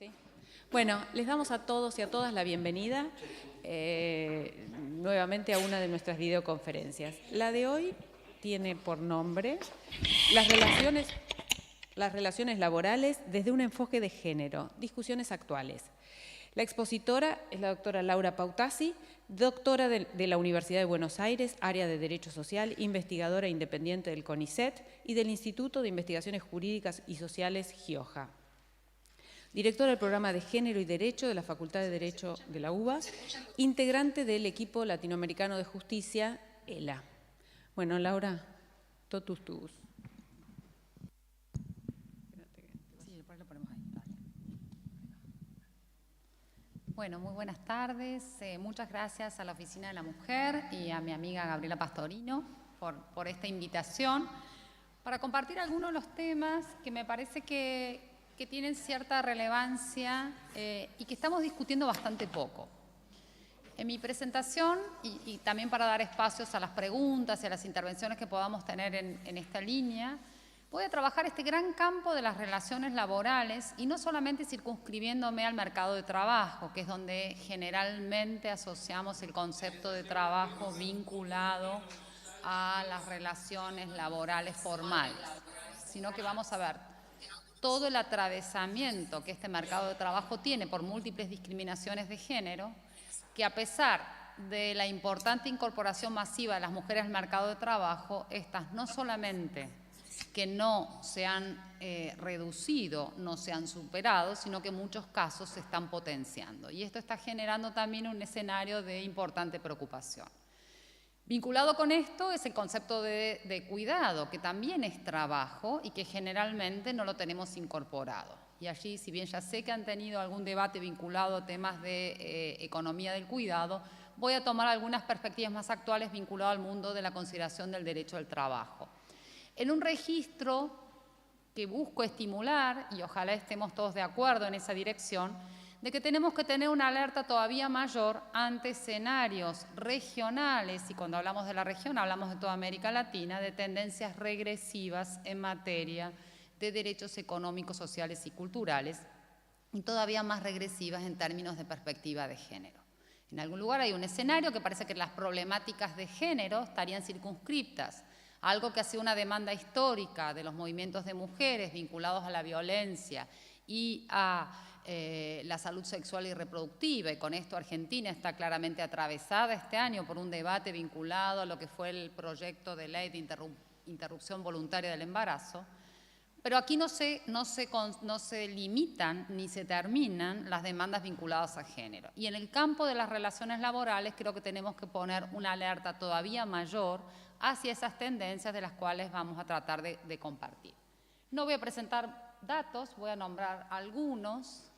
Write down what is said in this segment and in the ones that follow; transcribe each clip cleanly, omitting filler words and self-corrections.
¿Sí? Bueno, les damos a todos y a todas la bienvenida nuevamente a una de nuestras videoconferencias. La de hoy tiene por nombre las relaciones laborales desde un enfoque de género, discusiones actuales. La expositora es la doctora Laura Pautasi, doctora de la Universidad de Buenos Aires, área de Derecho Social, investigadora independiente del CONICET y del Instituto de Investigaciones Jurídicas y Sociales GIOJA. Directora del programa de Género y Derecho de la Facultad de Derecho de la UBA, integrante del equipo latinoamericano de justicia, ELA. Bueno, Laura, totus tus. Bueno, muy buenas tardes. Muchas gracias a la Oficina de la Mujer y a mi amiga Gabriela Pastorino por esta invitación para compartir algunos de los temas que me parece que tienen cierta relevancia y que estamos discutiendo bastante poco. En mi presentación, y también para dar espacios a las preguntas y a las intervenciones que podamos tener en esta línea, voy a trabajar este gran campo de las relaciones laborales y no solamente circunscribiéndome al mercado de trabajo, que es donde generalmente asociamos el concepto de trabajo vinculado a las relaciones laborales formales, sino que vamos a ver todo el atravesamiento que este mercado de trabajo tiene por múltiples discriminaciones de género, que a pesar de la importante incorporación masiva de las mujeres al mercado de trabajo, estas no solamente que no se han reducido, no se han superado, sino que en muchos casos se están potenciando. Y esto está generando también un escenario de importante preocupación. Vinculado con esto es el concepto de cuidado, que también es trabajo y que generalmente no lo tenemos incorporado. Y allí, si bien ya sé que han tenido algún debate vinculado a temas de economía del cuidado, voy a tomar algunas perspectivas más actuales vinculadas al mundo de la consideración del derecho al trabajo. En un registro que busco estimular, y ojalá estemos todos de acuerdo en esa dirección, de que tenemos que tener una alerta todavía mayor ante escenarios regionales, y cuando hablamos de la región hablamos de toda América Latina, de tendencias regresivas en materia de derechos económicos, sociales y culturales, y todavía más regresivas en términos de perspectiva de género. En algún lugar hay un escenario que parece que las problemáticas de género estarían circunscriptas, algo que ha sido una demanda histórica de los movimientos de mujeres vinculados a la violencia y a la salud sexual y reproductiva, y con esto Argentina está claramente atravesada este año por un debate vinculado a lo que fue el proyecto de ley de interrupción voluntaria del embarazo, pero aquí no se limitan ni se terminan las demandas vinculadas a género. Y en el campo de las relaciones laborales creo que tenemos que poner una alerta todavía mayor hacia esas tendencias de las cuales vamos a tratar de compartir. No voy a presentar datos, voy a nombrar algunos,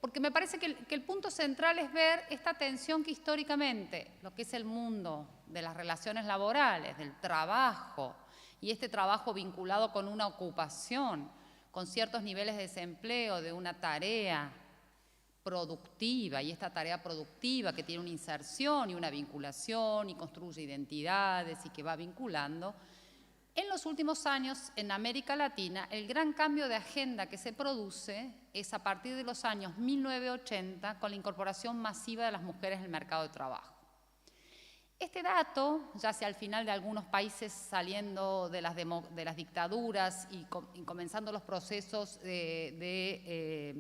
porque me parece que el punto central es ver esta tensión que históricamente, lo que es el mundo de las relaciones laborales, del trabajo, y este trabajo vinculado con una ocupación, con ciertos niveles de desempleo, de una tarea productiva, y esta tarea productiva que tiene una inserción y una vinculación y construye identidades y que va vinculando. En los últimos años, en América Latina, el gran cambio de agenda que se produce es a partir de los años 1980 con la incorporación masiva de las mujeres en el mercado de trabajo. Este dato, ya sea al final de algunos países saliendo de las dictaduras y comenzando los procesos de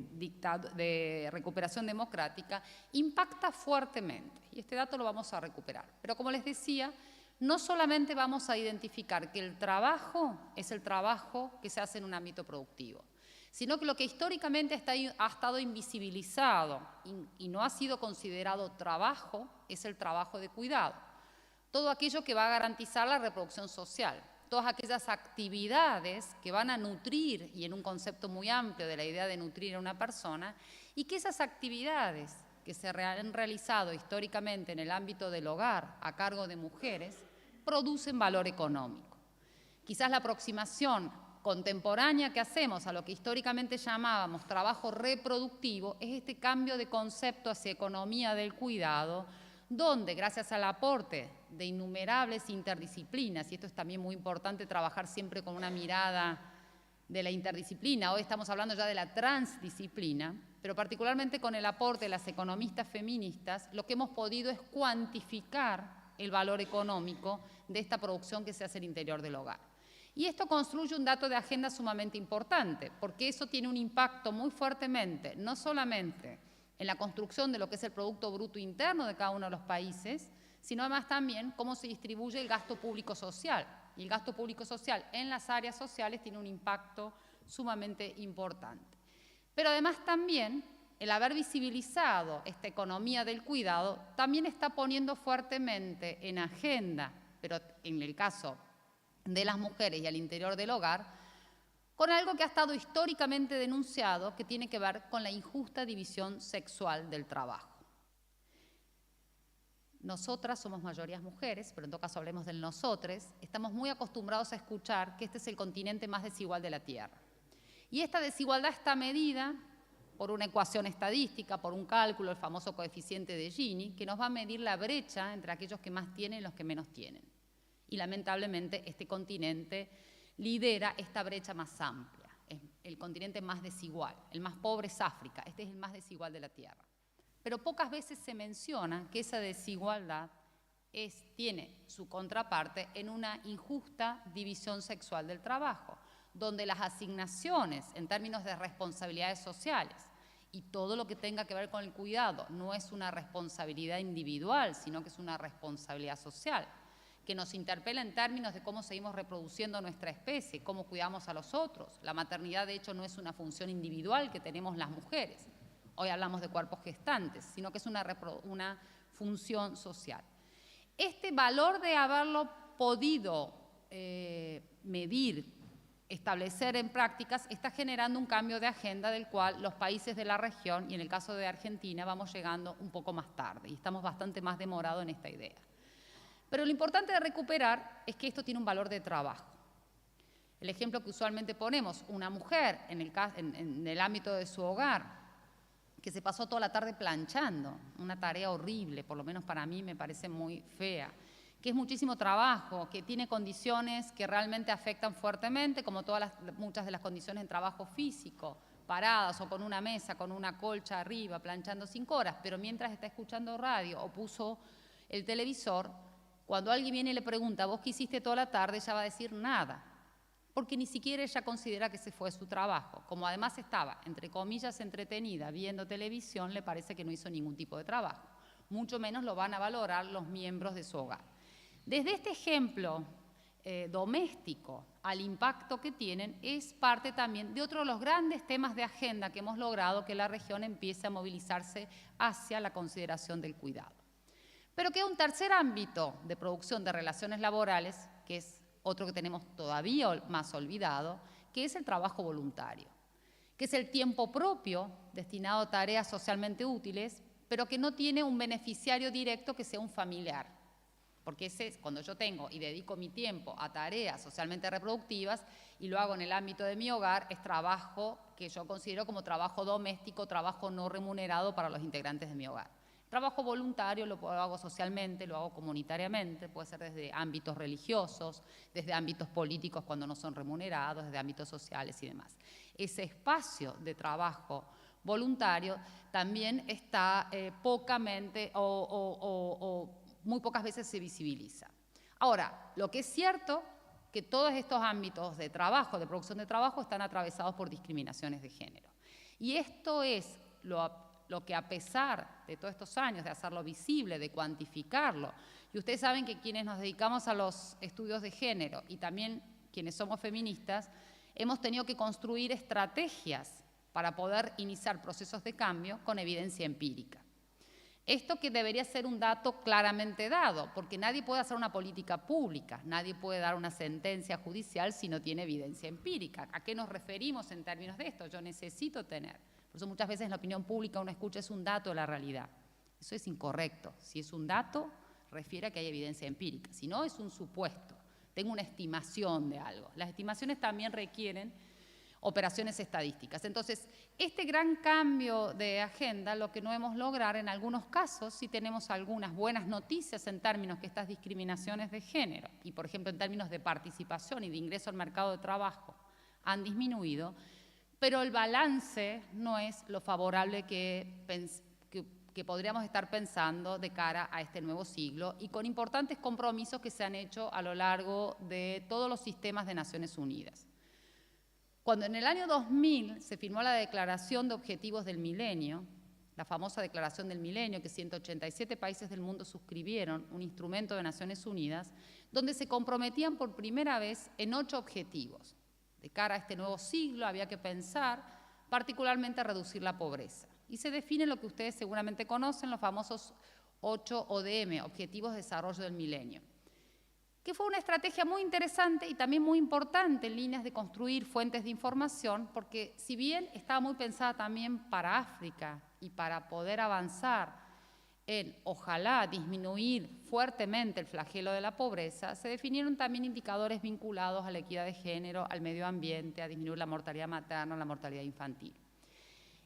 recuperación democrática, impacta fuertemente. Y este dato lo vamos a recuperar. Pero como les decía, no solamente vamos a identificar que el trabajo es el trabajo que se hace en un ámbito productivo, sino que lo que históricamente ha estado invisibilizado y no ha sido considerado trabajo es el trabajo de cuidado. Todo aquello que va a garantizar la reproducción social, todas aquellas actividades que van a nutrir, y en un concepto muy amplio de la idea de nutrir a una persona, y que esas actividades que se han realizado históricamente en el ámbito del hogar a cargo de mujeres, producen valor económico. Quizás la aproximación contemporánea que hacemos a lo que históricamente llamábamos trabajo reproductivo es este cambio de concepto hacia economía del cuidado, donde gracias al aporte de innumerables interdisciplinas, y esto es también muy importante trabajar siempre con una mirada de la interdisciplina, hoy estamos hablando ya de la transdisciplina, pero particularmente con el aporte de las economistas feministas, lo que hemos podido es cuantificar el valor económico de esta producción que se hace al interior del hogar. Y esto construye un dato de agenda sumamente importante, porque eso tiene un impacto muy fuertemente, no solamente en la construcción de lo que es el Producto Bruto Interno de cada uno de los países, sino además también cómo se distribuye el gasto público social. Y el gasto público social en las áreas sociales tiene un impacto sumamente importante. Pero además también el haber visibilizado esta economía del cuidado también está poniendo fuertemente en agenda, pero en el caso de las mujeres y al interior del hogar, con algo que ha estado históricamente denunciado, que tiene que ver con la injusta división sexual del trabajo. Nosotras somos mayorías mujeres, pero en todo caso hablemos del nosotres, estamos muy acostumbrados a escuchar que este es el continente más desigual de la Tierra. Y esta desigualdad está medida por una ecuación estadística, por un cálculo, el famoso coeficiente de Gini, que nos va a medir la brecha entre aquellos que más tienen y los que menos tienen. Y lamentablemente este continente lidera esta brecha más amplia, es el continente más desigual. El más pobre es África, este es el más desigual de la Tierra. Pero pocas veces se menciona que esa desigualdad tiene su contraparte en una injusta división sexual del trabajo, donde las asignaciones en términos de responsabilidades sociales y todo lo que tenga que ver con el cuidado no es una responsabilidad individual, sino que es una responsabilidad social, que nos interpela en términos de cómo seguimos reproduciendo nuestra especie, cómo cuidamos a los otros. La maternidad, de hecho, no es una función individual que tenemos las mujeres. Hoy hablamos de cuerpos gestantes, sino que es una función social. Este valor de haberlo podido medir, establecer en prácticas, está generando un cambio de agenda del cual los países de la región, y en el caso de Argentina, vamos llegando un poco más tarde y estamos bastante más demorados en esta idea. Pero lo importante de recuperar es que esto tiene un valor de trabajo. El ejemplo que usualmente ponemos, una mujer en el ámbito de su hogar, que se pasó toda la tarde planchando, una tarea horrible, por lo menos para mí me parece muy fea, que es muchísimo trabajo, que tiene condiciones que realmente afectan fuertemente, como muchas de las condiciones en trabajo físico, paradas o con una mesa, con una colcha arriba, planchando 5 horas, pero mientras está escuchando radio o puso el televisor, cuando alguien viene y le pregunta, ¿vos qué hiciste toda la tarde?, ella va a decir nada, porque ni siquiera ella considera que ese fue su trabajo. Como además estaba, entre comillas, entretenida viendo televisión, le parece que no hizo ningún tipo de trabajo. Mucho menos lo van a valorar los miembros de su hogar. Desde este ejemplo doméstico al impacto que tienen, es parte también de otro de los grandes temas de agenda que hemos logrado que la región empiece a movilizarse hacia la consideración del cuidado. Pero queda un tercer ámbito de producción de relaciones laborales, que es otro que tenemos todavía más olvidado, que es el trabajo voluntario, que es el tiempo propio destinado a tareas socialmente útiles, pero que no tiene un beneficiario directo que sea un familiar. Porque ese es cuando yo tengo y dedico mi tiempo a tareas socialmente reproductivas y lo hago en el ámbito de mi hogar, es trabajo que yo considero como trabajo doméstico, trabajo no remunerado para los integrantes de mi hogar. Trabajo voluntario lo hago socialmente, lo hago comunitariamente, puede ser desde ámbitos religiosos, desde ámbitos políticos cuando no son remunerados, desde ámbitos sociales y demás. Ese espacio de trabajo voluntario también está muy pocas veces se visibiliza. Ahora, lo que es cierto que todos estos ámbitos de trabajo, de producción de trabajo, están atravesados por discriminaciones de género. Y esto es lo que a pesar de todos estos años de hacerlo visible, de cuantificarlo, y ustedes saben que quienes nos dedicamos a los estudios de género y también quienes somos feministas, hemos tenido que construir estrategias para poder iniciar procesos de cambio con evidencia empírica. Esto que debería ser un dato claramente dado, porque nadie puede hacer una política pública, nadie puede dar una sentencia judicial si no tiene evidencia empírica. ¿A qué nos referimos en términos de esto? Yo necesito tener. Por eso muchas veces en la opinión pública uno escucha es un dato de la realidad. Eso es incorrecto. Si es un dato, refiere a que hay evidencia empírica. Si no, es un supuesto. Tengo una estimación de algo. Las estimaciones también requieren operaciones estadísticas. Entonces, este gran cambio de agenda, lo que no hemos logrado en algunos casos, sí tenemos algunas buenas noticias en términos que estas discriminaciones de género, y por ejemplo en términos de participación y de ingreso al mercado de trabajo, han disminuido, pero el balance no es lo favorable que podríamos estar pensando de cara a este nuevo siglo y con importantes compromisos que se han hecho a lo largo de todos los sistemas de Naciones Unidas. Cuando en el año 2000 se firmó la Declaración de Objetivos del Milenio, la famosa Declaración del Milenio, que 187 países del mundo suscribieron, un instrumento de Naciones Unidas, donde se comprometían por primera vez en 8 objetivos. De cara a este nuevo siglo había que pensar particularmente a reducir la pobreza. Y se define lo que ustedes seguramente conocen, los famosos 8 ODM, Objetivos de Desarrollo del Milenio, que fue una estrategia muy interesante y también muy importante en líneas de construir fuentes de información, porque si bien estaba muy pensada también para África y para poder avanzar en, ojalá, disminuir fuertemente el flagelo de la pobreza, se definieron también indicadores vinculados a la equidad de género, al medio ambiente, a disminuir la mortalidad materna, la mortalidad infantil.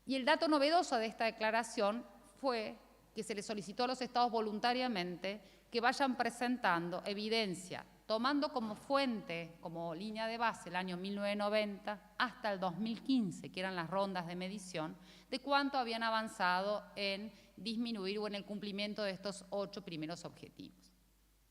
Y el dato novedoso de esta declaración fue que se le solicitó a los estados voluntariamente que vayan presentando evidencia, tomando como fuente, como línea de base el año 1990 hasta el 2015, que eran las rondas de medición, de cuánto habían avanzado en disminuir o en el cumplimiento de estos 8 primeros objetivos.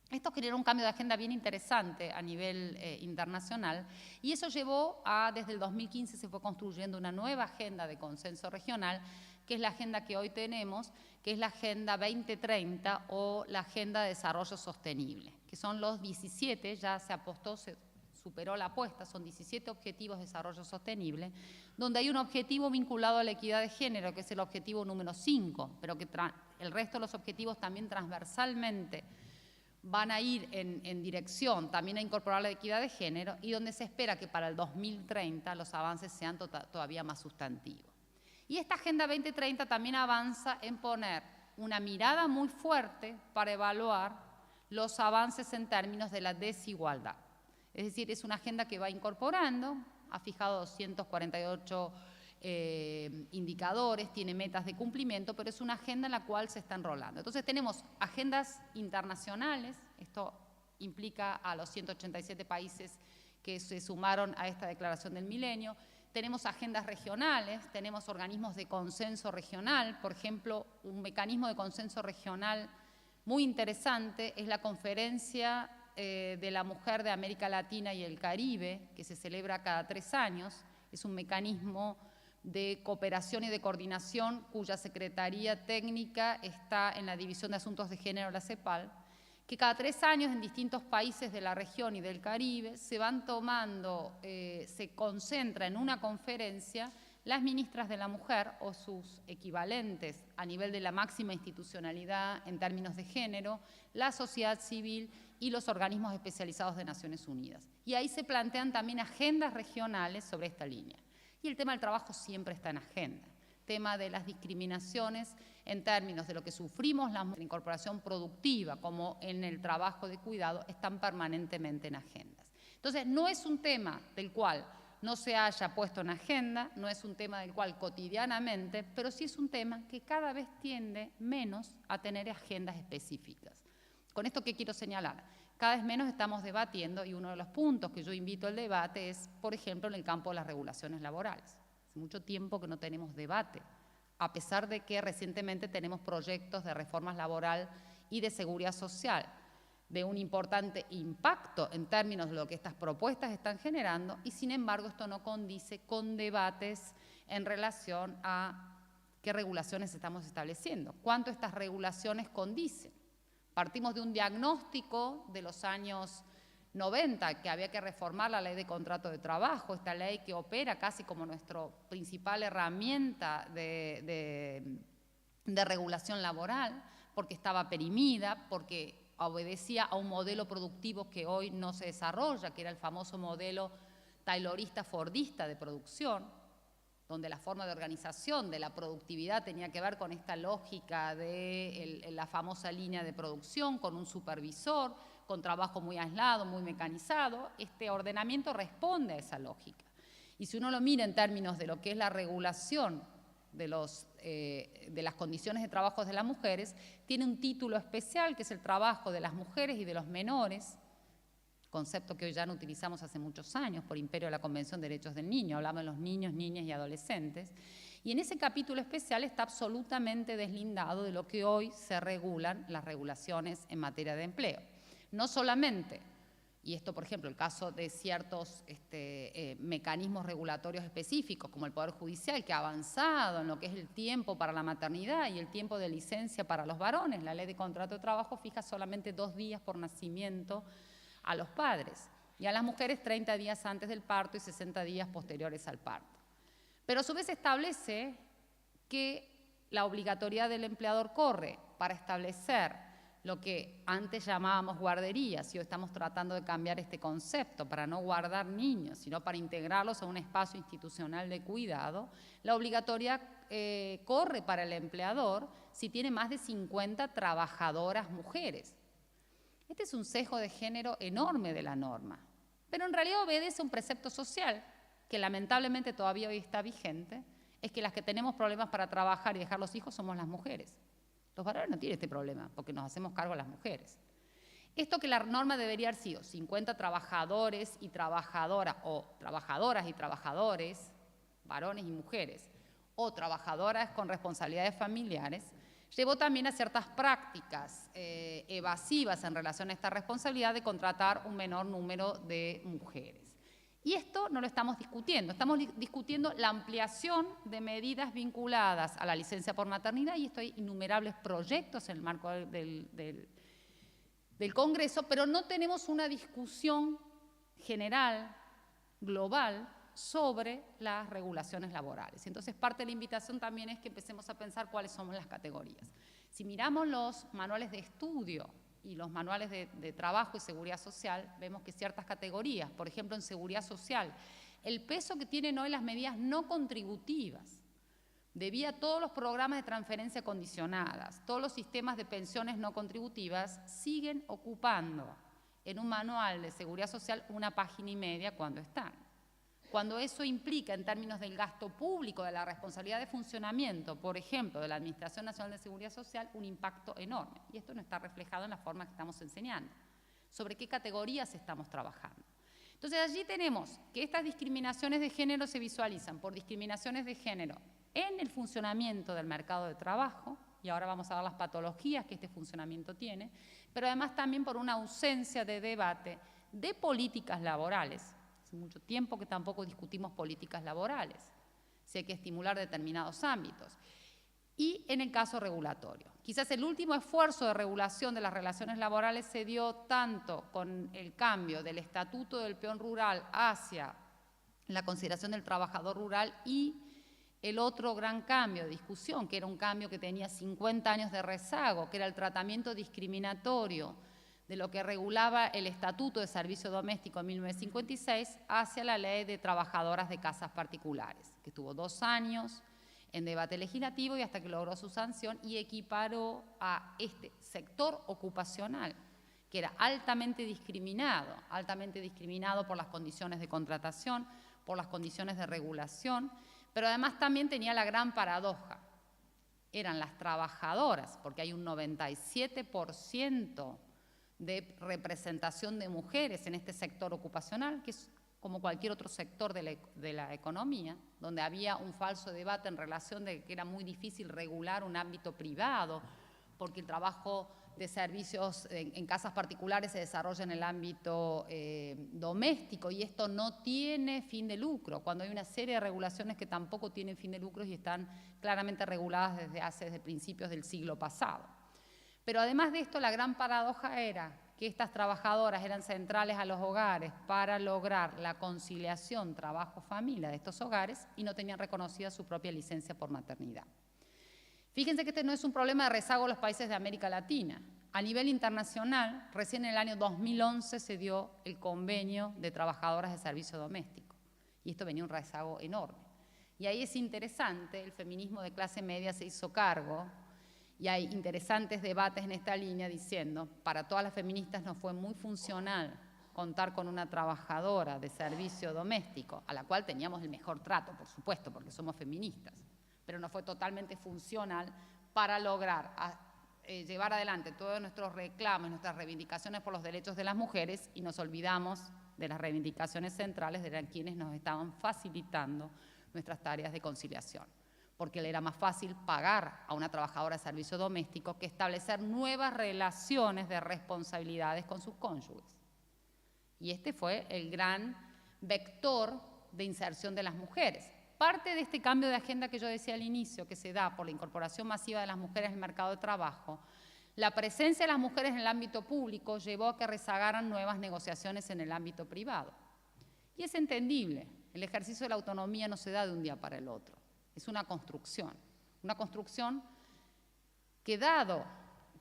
Esto generó un cambio de agenda bien interesante a nivel internacional y eso llevó a, desde el 2015 se fue construyendo una nueva agenda de consenso regional, que es la agenda que hoy tenemos, que es la Agenda 2030 o la Agenda de Desarrollo Sostenible, que son los 17, ya se apostó, se superó la apuesta, son 17 objetivos de desarrollo sostenible, donde hay un objetivo vinculado a la equidad de género, que es el objetivo número 5, pero que el resto de los objetivos también transversalmente van a ir en dirección también a incorporar la equidad de género y donde se espera que para el 2030 los avances sean todavía más sustantivos. Y esta Agenda 2030 también avanza en poner una mirada muy fuerte para evaluar los avances en términos de la desigualdad. Es decir, es una agenda que va incorporando, ha fijado 248 indicadores, tiene metas de cumplimiento, pero es una agenda en la cual se está enrolando. Entonces tenemos agendas internacionales, esto implica a los 187 países que se sumaron a esta Declaración del Milenio. Tenemos agendas regionales, tenemos organismos de consenso regional, por ejemplo, un mecanismo de consenso regional muy interesante es la Conferencia de la Mujer de América Latina y el Caribe, que se celebra cada 3 años, es un mecanismo de cooperación y de coordinación cuya Secretaría Técnica está en la División de Asuntos de Género, la CEPAL, que cada 3 años en distintos países de la región y del Caribe se van tomando, se concentra en una conferencia las ministras de la mujer o sus equivalentes a nivel de la máxima institucionalidad en términos de género, la sociedad civil y los organismos especializados de Naciones Unidas. Y ahí se plantean también agendas regionales sobre esta línea. Y el tema del trabajo siempre está en agenda. Tema de las discriminaciones en términos de lo que sufrimos, la incorporación productiva como en el trabajo de cuidado, están permanentemente en agendas. Entonces, no es un tema del cual no se haya puesto en agenda, no es un tema del cual cotidianamente, pero sí es un tema que cada vez tiende menos a tener agendas específicas. ¿Con esto qué quiero señalar? Cada vez menos estamos debatiendo y uno de los puntos que yo invito al debate es, por ejemplo, en el campo de las regulaciones laborales. Hace mucho tiempo que no tenemos debate, a pesar de que recientemente tenemos proyectos de reformas laboral y de seguridad social, de un importante impacto en términos de lo que estas propuestas están generando y sin embargo esto no condice con debates en relación a qué regulaciones estamos estableciendo, cuánto estas regulaciones condicen. Partimos de un diagnóstico de los años 90, que había que reformar la ley de contrato de trabajo, esta ley que opera casi como nuestra principal herramienta de regulación laboral, porque estaba perimida, porque obedecía a un modelo productivo que hoy no se desarrolla, que era el famoso modelo taylorista-fordista de producción, donde la forma de organización de la productividad tenía que ver con esta lógica de la famosa línea de producción, con un supervisor, con trabajo muy aislado, muy mecanizado. Este ordenamiento responde a esa lógica. Y si uno lo mira en términos de lo que es la regulación de las condiciones de trabajo de las mujeres, tiene un título especial que es el trabajo de las mujeres y de los menores, concepto que hoy ya no utilizamos hace muchos años por imperio de la Convención de Derechos del Niño, hablamos de los niños, niñas y adolescentes, y en ese capítulo especial está absolutamente deslindado de lo que hoy se regulan las regulaciones en materia de empleo. No solamente, y esto por ejemplo el caso de ciertos mecanismos regulatorios específicos como el Poder Judicial, que ha avanzado en lo que es el tiempo para la maternidad y el tiempo de licencia para los varones. La Ley de Contrato de Trabajo fija solamente 2 días por nacimiento a los padres y a las mujeres 30 días antes del parto y 60 días posteriores al parto. Pero a su vez establece que la obligatoriedad del empleador corre para establecer lo que antes llamábamos guarderías, y hoy estamos tratando de cambiar este concepto para no guardar niños, sino para integrarlos a un espacio institucional de cuidado. La obligatoriedad corre para el empleador si tiene más de 50 trabajadoras mujeres. Este es un sesgo de género enorme de la norma, pero en realidad obedece a un precepto social que lamentablemente todavía hoy está vigente, es que las que tenemos problemas para trabajar y dejar los hijos somos las mujeres. Los varones no tienen este problema porque nos hacemos cargo de las mujeres. Esto que la norma debería haber sido 50 trabajadores y trabajadoras, o trabajadoras y trabajadores, varones y mujeres, o trabajadoras con responsabilidades familiares, llevó también a ciertas prácticas evasivas en relación a esta responsabilidad de contratar un menor número de mujeres. Y esto no lo estamos discutiendo la ampliación de medidas vinculadas a la licencia por maternidad, y esto hay innumerables proyectos en el marco del Congreso, pero no tenemos una discusión general, global, sobre las regulaciones laborales. Entonces, parte de la invitación también es que empecemos a pensar cuáles son las categorías. Si miramos los manuales de estudio y los manuales de trabajo y seguridad social, vemos que ciertas categorías, por ejemplo en seguridad social, el peso que tienen hoy las medidas no contributivas, debido a todos los programas de transferencia condicionadas, todos los sistemas de pensiones no contributivas, siguen ocupando en un manual de seguridad social 1,5 páginas cuando están. Cuando eso implica en términos del gasto público, de la responsabilidad de funcionamiento, por ejemplo, de la Administración Nacional de Seguridad Social, un impacto enorme. Y esto no está reflejado en la forma que estamos enseñando. ¿Sobre qué categorías estamos trabajando? Entonces allí tenemos que estas discriminaciones de género se visualizan por discriminaciones de género en el funcionamiento del mercado de trabajo, y ahora vamos a ver las patologías que este funcionamiento tiene, pero además también por una ausencia de debate de políticas laborales. Hace mucho tiempo que tampoco discutimos políticas laborales, si hay que estimular determinados ámbitos. Y en el caso regulatorio. Quizás el último esfuerzo de regulación de las relaciones laborales se dio tanto con el cambio del estatuto del peón rural hacia la consideración del trabajador rural, y el otro gran cambio de discusión, que era un cambio que tenía 50 años de rezago, que era el tratamiento discriminatorio de lo que regulaba el Estatuto de Servicio Doméstico en 1956 hacia la Ley de Trabajadoras de Casas Particulares, que estuvo 2 años en debate legislativo y hasta que logró su sanción y equiparó a este sector ocupacional, que era altamente discriminado por las condiciones de contratación, por las condiciones de regulación, pero además también tenía la gran paradoja. Eran las trabajadoras, porque hay un 97% de representación de mujeres en este sector ocupacional, que es como cualquier otro sector de la economía, donde había un falso debate en relación de que era muy difícil regular un ámbito privado, porque el trabajo de servicios en casas particulares se desarrolla en el ámbito doméstico, y esto no tiene fin de lucro, cuando hay una serie de regulaciones que tampoco tienen fin de lucro y están claramente reguladas desde principios del siglo pasado. Pero además de esto, la gran paradoja era que estas trabajadoras eran centrales a los hogares para lograr la conciliación trabajo-familia de estos hogares y no tenían reconocida su propia licencia por maternidad. Fíjense que este no es un problema de rezago en los países de América Latina. A nivel internacional, recién en el año 2011 se dio el convenio de trabajadoras de servicio doméstico, y esto venía un rezago enorme. Y ahí es interesante, el feminismo de clase media se hizo cargo. Y hay interesantes debates en esta línea diciendo, para todas las feministas nos fue muy funcional contar con una trabajadora de servicio doméstico, a la cual teníamos el mejor trato, por supuesto, porque somos feministas, pero no fue totalmente funcional para lograr llevar adelante todos nuestros reclamos, nuestras reivindicaciones por los derechos de las mujeres y nos olvidamos de las reivindicaciones centrales de quienes nos estaban facilitando nuestras tareas de conciliación, porque le era más fácil pagar a una trabajadora de servicio doméstico que establecer nuevas relaciones de responsabilidades con sus cónyuges. Y este fue el gran vector de inserción de las mujeres. Parte de este cambio de agenda que yo decía al inicio, que se da por la incorporación masiva de las mujeres en el mercado de trabajo, la presencia de las mujeres en el ámbito público llevó a que rezagaran nuevas negociaciones en el ámbito privado. Y es entendible, el ejercicio de la autonomía no se da de un día para el otro, es una construcción que dado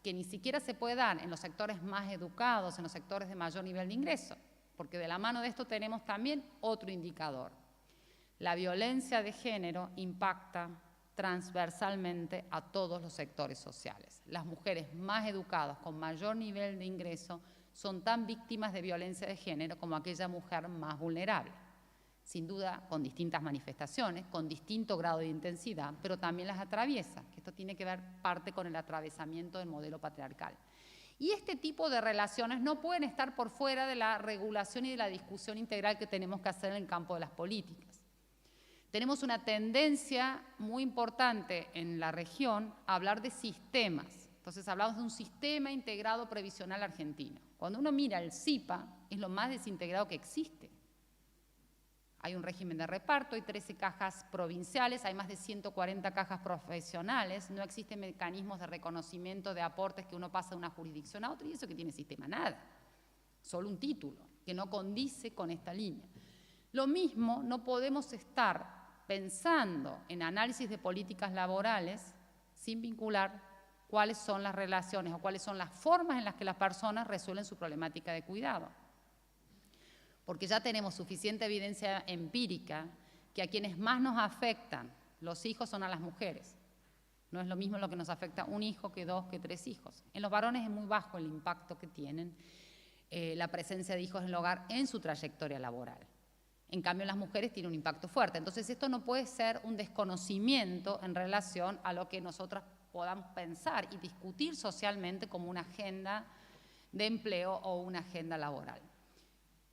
que ni siquiera se puede dar en los sectores más educados, en los sectores de mayor nivel de ingreso, porque de la mano de esto tenemos también otro indicador. La violencia de género impacta transversalmente a todos los sectores sociales. Las mujeres más educadas, con mayor nivel de ingreso, son tan víctimas de violencia de género como aquella mujer más vulnerable. Sin duda, con distintas manifestaciones, con distinto grado de intensidad, pero también las atraviesa, que esto tiene que ver parte con el atravesamiento del modelo patriarcal. Y este tipo de relaciones no pueden estar por fuera de la regulación y de la discusión integral que tenemos que hacer en el campo de las políticas. Tenemos una tendencia muy importante en la región a hablar de sistemas. Entonces hablamos de un sistema integrado previsional argentino. Cuando uno mira el SIPA, es lo más desintegrado que existe. Hay un régimen de reparto, hay 13 cajas provinciales, hay más de 140 cajas profesionales, no existen mecanismos de reconocimiento de aportes que uno pasa de una jurisdicción a otra, y eso que tiene sistema, nada. Solo un título, que no condice con esta línea. Lo mismo, no podemos estar pensando en análisis de políticas laborales sin vincular cuáles son las relaciones o cuáles son las formas en las que las personas resuelven su problemática de cuidado. Porque ya tenemos suficiente evidencia empírica que a quienes más nos afectan los hijos son a las mujeres. No es lo mismo lo que nos afecta un hijo que 2, que 3 hijos. En los varones es muy bajo el impacto que tienen la presencia de hijos en el hogar en su trayectoria laboral. En cambio, en las mujeres tiene un impacto fuerte. Entonces, esto no puede ser un desconocimiento en relación a lo que nosotras podamos pensar y discutir socialmente como una agenda de empleo o una agenda laboral.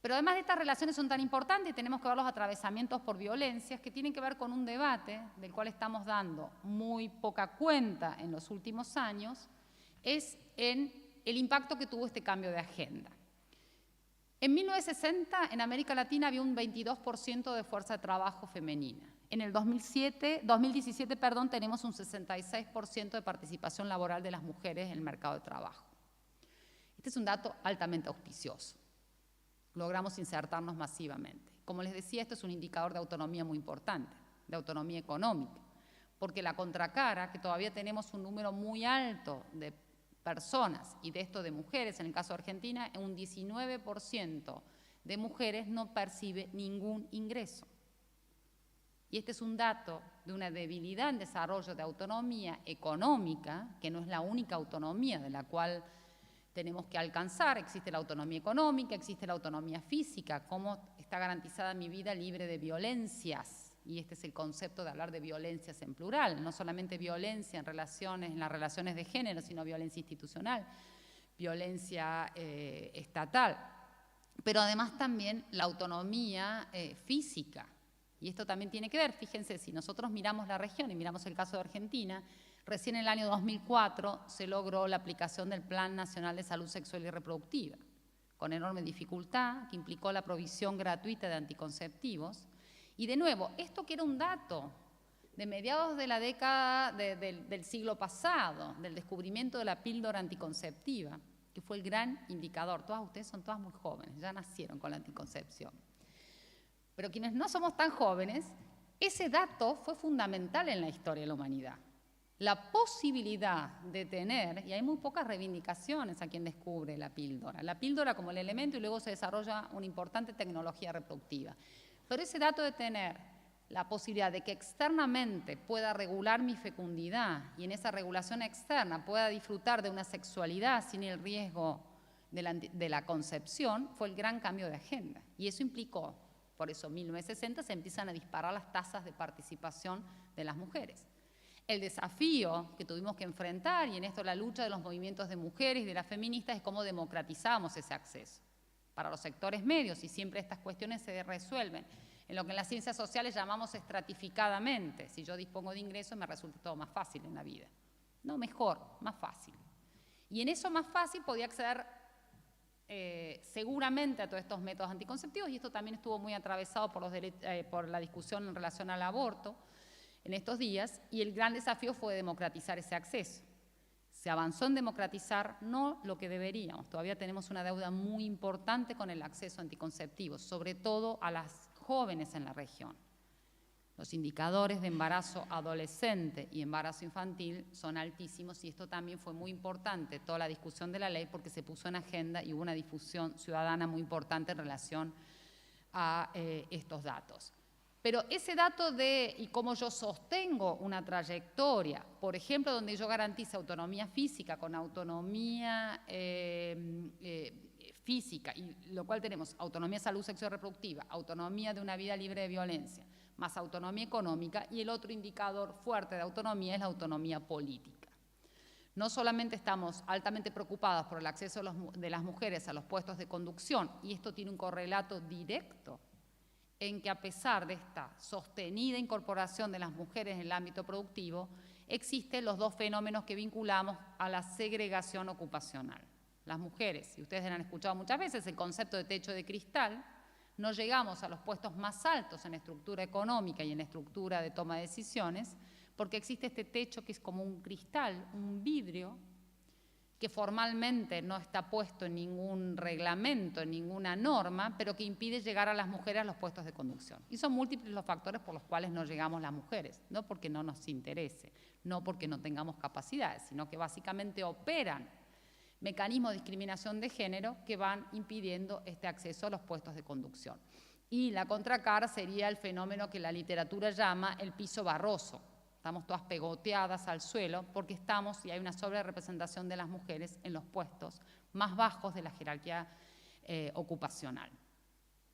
Pero además de estas relaciones son tan importantes, tenemos que ver los atravesamientos por violencias que tienen que ver con un debate del cual estamos dando muy poca cuenta en los últimos años, es en el impacto que tuvo este cambio de agenda. En 1960, en América Latina había un 22% de fuerza de trabajo femenina. En el 2017, tenemos un 66% de participación laboral de las mujeres en el mercado de trabajo. Este es un dato altamente auspicioso. Logramos insertarnos masivamente. Como les decía, esto es un indicador de autonomía muy importante, de autonomía económica, porque la contracara, que todavía tenemos un número muy alto de personas, y de esto de mujeres, en el caso de Argentina, un 19% de mujeres no percibe ningún ingreso. Y este es un dato de una debilidad en desarrollo de autonomía económica, que no es la única autonomía de la cual tenemos que alcanzar. Existe la autonomía económica, existe la autonomía física, cómo está garantizada mi vida libre de violencias. Y este es el concepto de hablar de violencias en plural, no solamente violencia en las relaciones de género, sino violencia institucional, violencia estatal, pero además también la autonomía física. Y esto también tiene que ver, fíjense, si nosotros miramos la región y miramos el caso de Argentina, recién en el año 2004 se logró la aplicación del Plan Nacional de Salud Sexual y Reproductiva, con enorme dificultad, que implicó la provisión gratuita de anticonceptivos. Y de nuevo, esto que era un dato de mediados de la década del siglo pasado, del descubrimiento de la píldora anticonceptiva, que fue el gran indicador. Todas ustedes son todas muy jóvenes, ya nacieron con la anticoncepción. Pero quienes no somos tan jóvenes, ese dato fue fundamental en la historia de la humanidad. La posibilidad de tener, y hay muy pocas reivindicaciones a quien descubre la píldora como el elemento, y luego se desarrolla una importante tecnología reproductiva. Pero ese dato de tener la posibilidad de que externamente pueda regular mi fecundidad y en esa regulación externa pueda disfrutar de una sexualidad sin el riesgo de la concepción, fue el gran cambio de agenda. Y eso implicó, por eso en 1960 se empiezan a disparar las tasas de participación de las mujeres. El desafío que tuvimos que enfrentar, y en esto la lucha de los movimientos de mujeres y de las feministas, es cómo democratizamos ese acceso para los sectores medios, y siempre estas cuestiones se resuelven en lo que en las ciencias sociales llamamos estratificadamente. Si yo dispongo de ingresos, me resulta todo más fácil en la vida. No mejor, más fácil. Y en eso más fácil podía acceder seguramente a todos estos métodos anticonceptivos, y esto también estuvo muy atravesado por la discusión en relación al aborto en estos días, y el gran desafío fue democratizar ese acceso. Se avanzó en democratizar, no lo que deberíamos. Todavía tenemos una deuda muy importante con el acceso a anticonceptivos, sobre todo a las jóvenes en la región. Los indicadores de embarazo adolescente y embarazo infantil son altísimos, y esto también fue muy importante, toda la discusión de la ley, porque se puso en agenda y hubo una difusión ciudadana muy importante en relación a estos datos. Pero ese dato y cómo yo sostengo una trayectoria, por ejemplo, donde yo garantizo autonomía física con autonomía física, y lo cual tenemos autonomía de salud sexual reproductiva, autonomía de una vida libre de violencia, más autonomía económica, y el otro indicador fuerte de autonomía es la autonomía política. No solamente estamos altamente preocupados por el acceso de las mujeres a los puestos de conducción, y esto tiene un correlato directo en que, a pesar de esta sostenida incorporación de las mujeres en el ámbito productivo, existen los dos fenómenos que vinculamos a la segregación ocupacional. Las mujeres, y ustedes han escuchado muchas veces el concepto de techo de cristal, no llegamos a los puestos más altos en la estructura económica y en la estructura de toma de decisiones, porque existe este techo que es como un cristal, un vidrio, que formalmente no está puesto en ningún reglamento, en ninguna norma, pero que impide llegar a las mujeres a los puestos de conducción. Y son múltiples los factores por los cuales no llegamos las mujeres, no porque no nos interese, no porque no tengamos capacidades, sino que básicamente operan mecanismos de discriminación de género que van impidiendo este acceso a los puestos de conducción. Y la contracara sería el fenómeno que la literatura llama el piso barroso. Estamos todas pegoteadas al suelo porque y hay una sobrerepresentación de las mujeres en los puestos más bajos de la jerarquía ocupacional.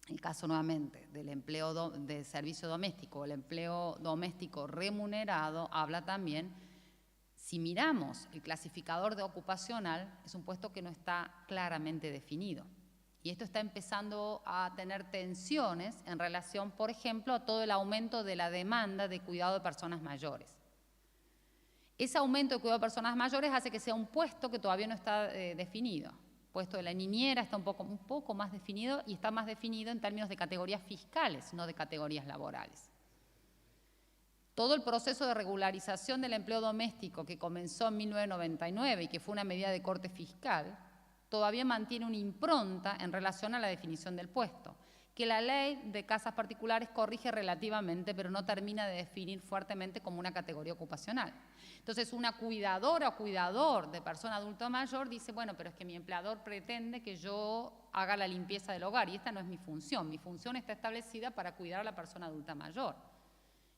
El caso nuevamente del empleo de servicio doméstico, el empleo doméstico remunerado, habla también, si miramos el clasificador de ocupacional, es un puesto que no está claramente definido. Y esto está empezando a tener tensiones en relación, por ejemplo, a todo el aumento de la demanda de cuidado de personas mayores. Ese aumento de cuidado de personas mayores hace que sea un puesto que todavía no está definido. El puesto de la niñera está un poco más definido, y está más definido en términos de categorías fiscales, no de categorías laborales. Todo el proceso de regularización del empleo doméstico que comenzó en 1999 y que fue una medida de corte fiscal, todavía mantiene una impronta en relación a la definición del puesto, que la ley de casas particulares corrige relativamente, pero no termina de definir fuertemente como una categoría ocupacional. Entonces, una cuidadora o cuidador de persona adulta mayor dice, bueno, pero es que mi empleador pretende que yo haga la limpieza del hogar, y esta no es mi función está establecida para cuidar a la persona adulta mayor.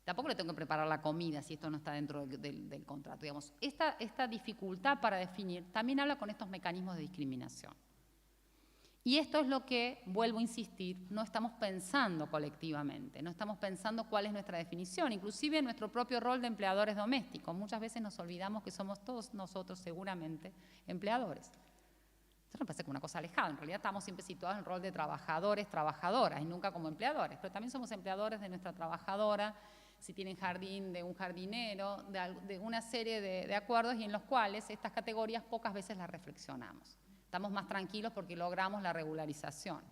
Tampoco le tengo que preparar la comida si esto no está dentro del contrato. Digamos, esta dificultad para definir también habla con estos mecanismos de discriminación. Y esto es lo que, vuelvo a insistir, no estamos pensando colectivamente, no estamos pensando cuál es nuestra definición, inclusive en nuestro propio rol de empleadores domésticos. Muchas veces nos olvidamos que somos todos nosotros seguramente empleadores. Esto me parece como una cosa alejada. En realidad estamos siempre situados en el rol de trabajadores, trabajadoras, y nunca como empleadores, pero también somos empleadores de nuestra trabajadora, si tienen jardín, de un jardinero, de una serie de acuerdos, y en los cuales estas categorías pocas veces las reflexionamos. Estamos más tranquilos porque logramos la regularización,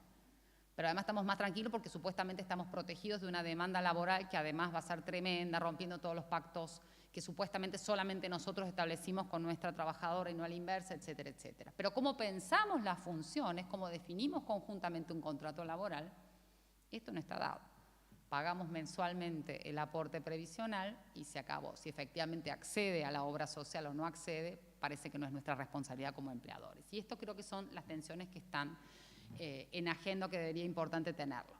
pero además estamos más tranquilos porque supuestamente estamos protegidos de una demanda laboral que además va a ser tremenda, rompiendo todos los pactos que supuestamente solamente nosotros establecimos con nuestra trabajadora y no a la inversa, etcétera, etcétera. Pero cómo pensamos las funciones, cómo definimos conjuntamente un contrato laboral, esto no está dado. Pagamos mensualmente el aporte previsional y se acabó. Si efectivamente accede a la obra social o no accede, parece que no es nuestra responsabilidad como empleadores. Y esto creo que son las tensiones que están en agenda, que debería importante tenerlo.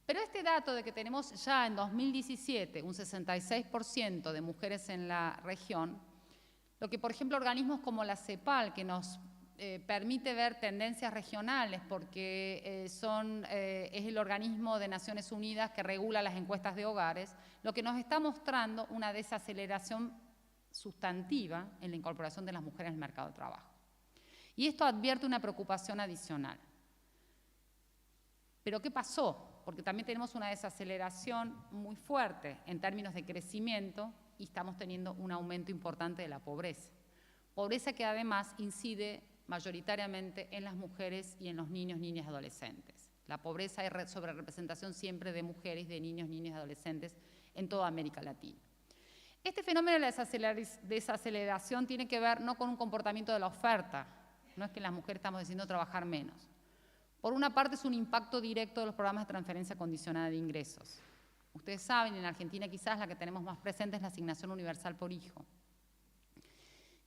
Pero este dato de que tenemos ya en 2017 un 66% de mujeres en la región, lo que por ejemplo organismos como la CEPAL, que nos permite ver tendencias regionales porque es el organismo de Naciones Unidas que regula las encuestas de hogares, lo que nos está mostrando una desaceleración sustantiva en la incorporación de las mujeres al mercado de trabajo. Y esto advierte una preocupación adicional. ¿Pero qué pasó? Porque también tenemos una desaceleración muy fuerte en términos de crecimiento y estamos teniendo un aumento importante de la pobreza. Pobreza que además incide mayoritariamente en las mujeres y en los niños, niñas y adolescentes. La pobreza es sobre representación siempre de mujeres, de niños, niñas y adolescentes en toda América Latina. Este fenómeno de la desaceleración tiene que ver no con un comportamiento de la oferta, no es que las mujeres estamos decidiendo trabajar menos. Por una parte es un impacto directo de los programas de transferencia condicionada de ingresos. Ustedes saben, en Argentina quizás la que tenemos más presente es la asignación universal por hijo,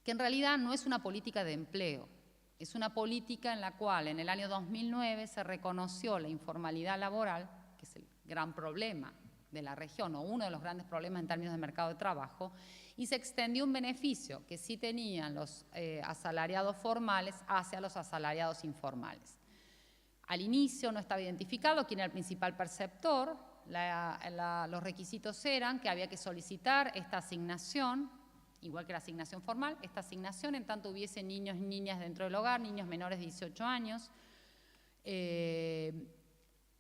que en realidad no es una política de empleo, es una política en la cual en el año 2009 se reconoció la informalidad laboral, que es el gran problema de la región o uno de los grandes problemas en términos de mercado de trabajo, y se extendió un beneficio que sí tenían los asalariados formales hacia los asalariados informales. Al inicio no estaba identificado quién era el principal perceptor, los requisitos eran que había que solicitar esta asignación, igual que la asignación formal, esta asignación en tanto hubiese niños y niñas dentro del hogar, niños menores de 18 años.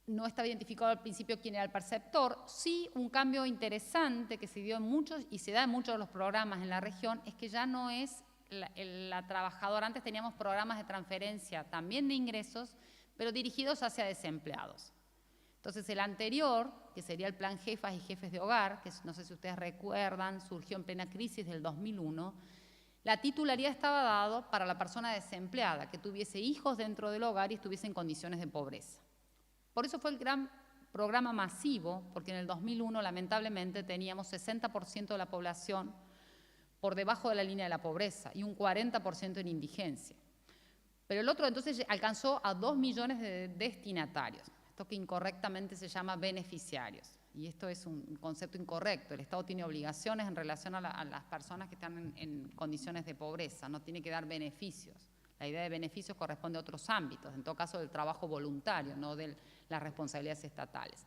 No estaba identificado al principio quién era el perceptor. Sí, un cambio interesante que se dio en muchos y se da en muchos de los programas en la región es que ya no es la trabajadora. Antes teníamos programas de transferencia también de ingresos, pero dirigidos hacia desempleados. Entonces el anterior, que sería el plan Jefas y Jefes de Hogar, que no sé si ustedes recuerdan, surgió en plena crisis del 2001, la titularidad estaba dado para la persona desempleada, que tuviese hijos dentro del hogar y estuviese en condiciones de pobreza. Por eso fue el gran programa masivo, porque en el 2001 lamentablemente teníamos 60% de la población por debajo de la línea de la pobreza y un 40% en indigencia. Pero el otro entonces alcanzó a 2 millones de destinatarios, esto que incorrectamente se llama beneficiarios. Y esto es un concepto incorrecto. El Estado tiene obligaciones en relación a las personas que están en condiciones de pobreza, no tiene que dar beneficios. La idea de beneficios corresponde a otros ámbitos, en todo caso del trabajo voluntario, no de las responsabilidades estatales.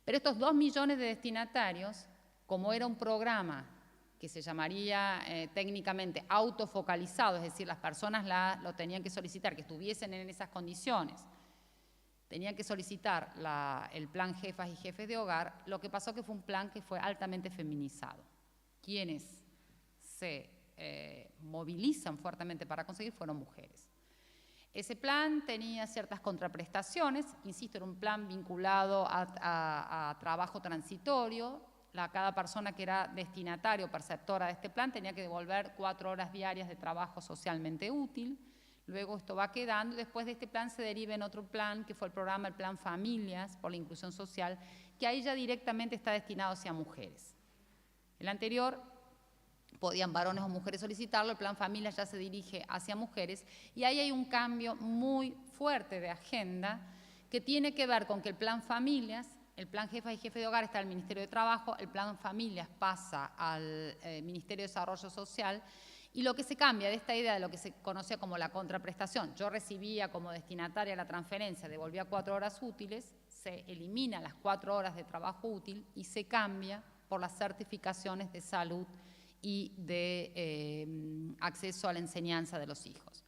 Pero estos 2 millones de destinatarios, como era un programa que se llamaría técnicamente autofocalizado, es decir, las personas lo tenían que solicitar, que estuviesen en esas condiciones, tenían que solicitar el plan Jefas y Jefes de Hogar, lo que pasó que fue un plan que fue altamente feminizado. Quienes se movilizan fuertemente para conseguir fueron mujeres. Ese plan tenía ciertas contraprestaciones, insisto, era un plan vinculado a trabajo transitorio. Cada persona que era destinatario o perceptora de este plan tenía que devolver 4 horas diarias de trabajo socialmente útil. Luego esto va quedando y después de este plan se deriva en otro plan que fue el Plan Familias por la Inclusión Social, que ahí ya directamente está destinado hacia mujeres. El anterior podían varones o mujeres solicitarlo, el Plan Familias ya se dirige hacia mujeres y ahí hay un cambio muy fuerte de agenda que tiene que ver con que el Plan Familias, el Plan Jefas y Jefes de Hogar está al Ministerio de Trabajo, el Plan Familias pasa al Ministerio de Desarrollo Social y lo que se cambia de esta idea de lo que se conocía como la contraprestación, yo recibía como destinataria la transferencia, devolvía 4 horas útiles, se elimina las 4 horas de trabajo útil y se cambia por las certificaciones de salud y de acceso a la enseñanza de los hijos.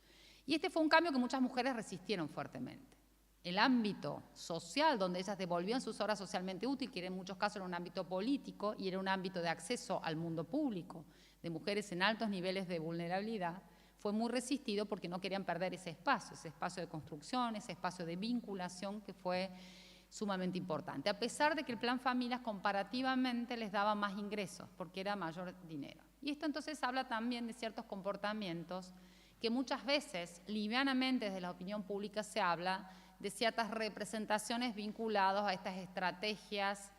Y este fue un cambio que muchas mujeres resistieron fuertemente. El ámbito social, donde ellas devolvían sus horas socialmente útiles, que en muchos casos era un ámbito político y era un ámbito de acceso al mundo público, de mujeres en altos niveles de vulnerabilidad, fue muy resistido porque no querían perder ese espacio de construcción, ese espacio de vinculación que fue sumamente importante, a pesar de que el Plan Familias comparativamente les daba más ingresos, porque era mayor dinero. Y esto entonces habla también de ciertos comportamientos que muchas veces, livianamente desde la opinión pública se habla de ciertas representaciones vinculadas a estas estrategias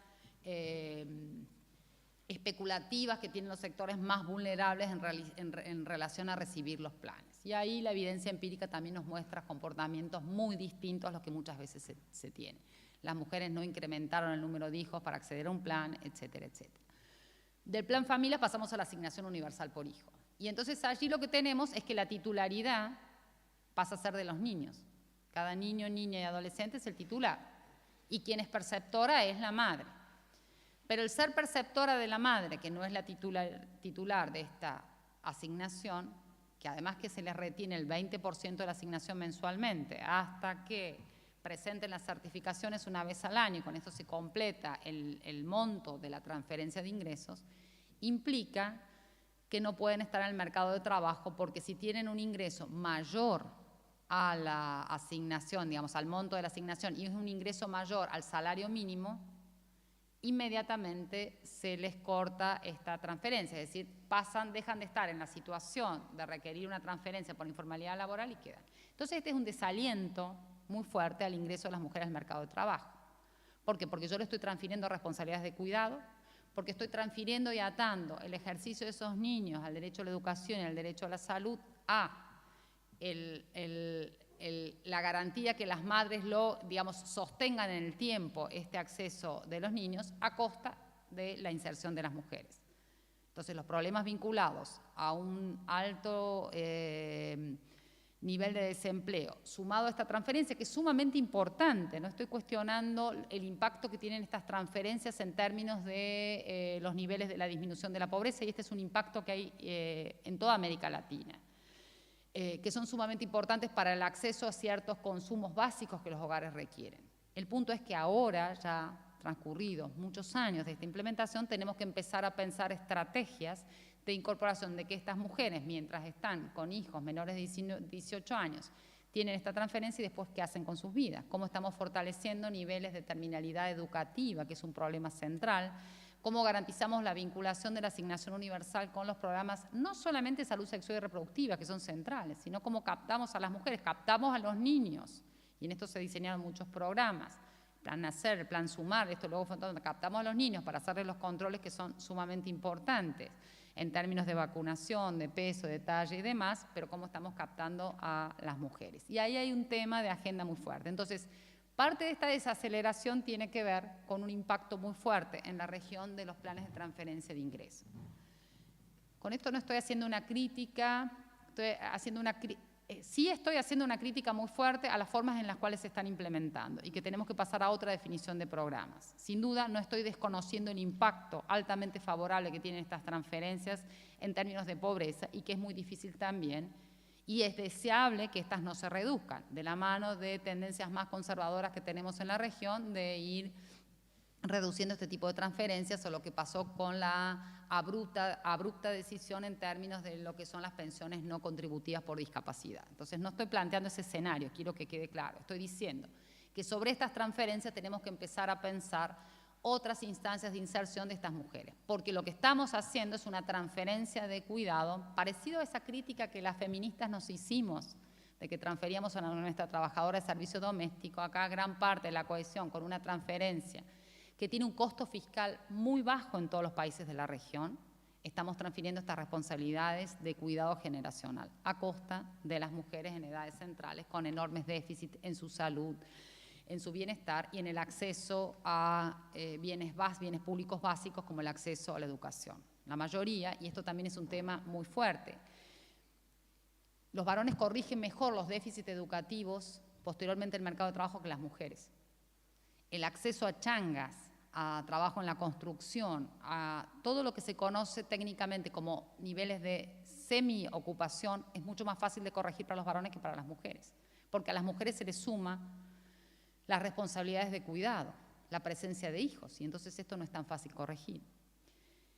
especulativas que tienen los sectores más vulnerables en relación a recibir los planes. Y ahí la evidencia empírica también nos muestra comportamientos muy distintos a los que muchas veces se tienen. Las mujeres no incrementaron el número de hijos para acceder a un plan, etcétera, etcétera. Del Plan Familia pasamos a la asignación universal por hijo. Y entonces allí lo que tenemos es que la titularidad pasa a ser de los niños. Cada niño, niña y adolescente es el titular. Y quien es perceptora es la madre. Pero el ser perceptora de la madre, que no es la titular de esta asignación, que además que se les retiene el 20% de la asignación mensualmente, hasta que presenten las certificaciones una vez al año, y con esto se completa el monto de la transferencia de ingresos, implica que no pueden estar en el mercado de trabajo, porque si tienen un ingreso mayor a la asignación, digamos, al monto de la asignación, y es un ingreso mayor al salario mínimo, inmediatamente se les corta esta transferencia, es decir, dejan de estar en la situación de requerir una transferencia por informalidad laboral y quedan. Entonces este es un desaliento muy fuerte al ingreso de las mujeres al mercado de trabajo. ¿Por qué? Porque yo le estoy transfiriendo responsabilidades de cuidado, porque estoy transfiriendo y atando el ejercicio de esos niños al derecho a la educación y al derecho a la salud a la garantía que las madres sostengan en el tiempo este acceso de los niños a costa de la inserción de las mujeres. Entonces, los problemas vinculados a un alto nivel de desempleo, sumado a esta transferencia, que es sumamente importante, no estoy cuestionando el impacto que tienen estas transferencias en términos de los niveles de la disminución de la pobreza, y este es un impacto que hay en toda América Latina, que son sumamente importantes para el acceso a ciertos consumos básicos que los hogares requieren. El punto es que ahora, ya transcurridos muchos años de esta implementación, tenemos que empezar a pensar estrategias de incorporación de que estas mujeres, mientras están con hijos menores de 18 años, tienen esta transferencia y después qué hacen con sus vidas, cómo estamos fortaleciendo niveles de terminalidad educativa, que es un problema central, cómo garantizamos la vinculación de la asignación universal con los programas, no solamente de salud sexual y reproductiva, que son centrales, sino cómo captamos a las mujeres, captamos a los niños, y en esto se diseñaron muchos programas, el Plan Nacer, el Plan Sumar, esto luego fue donde captamos a los niños para hacerles los controles que son sumamente importantes, en términos de vacunación, de peso, de talla y demás, pero cómo estamos captando a las mujeres. Y ahí hay un tema de agenda muy fuerte. Entonces, parte de esta desaceleración tiene que ver con un impacto muy fuerte en la región de los planes de transferencia de ingresos. Con esto no estoy haciendo una crítica, sí estoy haciendo una crítica muy fuerte a las formas en las cuales se están implementando y que tenemos que pasar a otra definición de programas. Sin duda, no estoy desconociendo el impacto altamente favorable que tienen estas transferencias en términos de pobreza y que es muy difícil también, y es deseable que estas no se reduzcan, de la mano de tendencias más conservadoras que tenemos en la región, de ir reduciendo este tipo de transferencias, o lo que pasó con la abrupta decisión en términos de lo que son las pensiones no contributivas por discapacidad. Entonces no estoy planteando ese escenario, quiero que quede claro, estoy diciendo que sobre estas transferencias tenemos que empezar a pensar otras instancias de inserción de estas mujeres, porque lo que estamos haciendo es una transferencia de cuidado, parecido a esa crítica que las feministas nos hicimos, de que transferíamos a nuestra trabajadora de servicio doméstico. Acá gran parte de la cohesión con una transferencia que tiene un costo fiscal muy bajo en todos los países de la región, estamos transfiriendo estas responsabilidades de cuidado generacional a costa de las mujeres en edades centrales con enormes déficits en su salud, en su bienestar y en el acceso a bienes públicos básicos como el acceso a la educación. La mayoría, y esto también es un tema muy fuerte, los varones corrigen mejor los déficits educativos posteriormente en el mercado de trabajo que las mujeres. El acceso a changas, a trabajo en la construcción, a todo lo que se conoce técnicamente como niveles de semi-ocupación es mucho más fácil de corregir para los varones que para las mujeres, porque a las mujeres se les suma las responsabilidades de cuidado, la presencia de hijos, y entonces esto no es tan fácil corregir.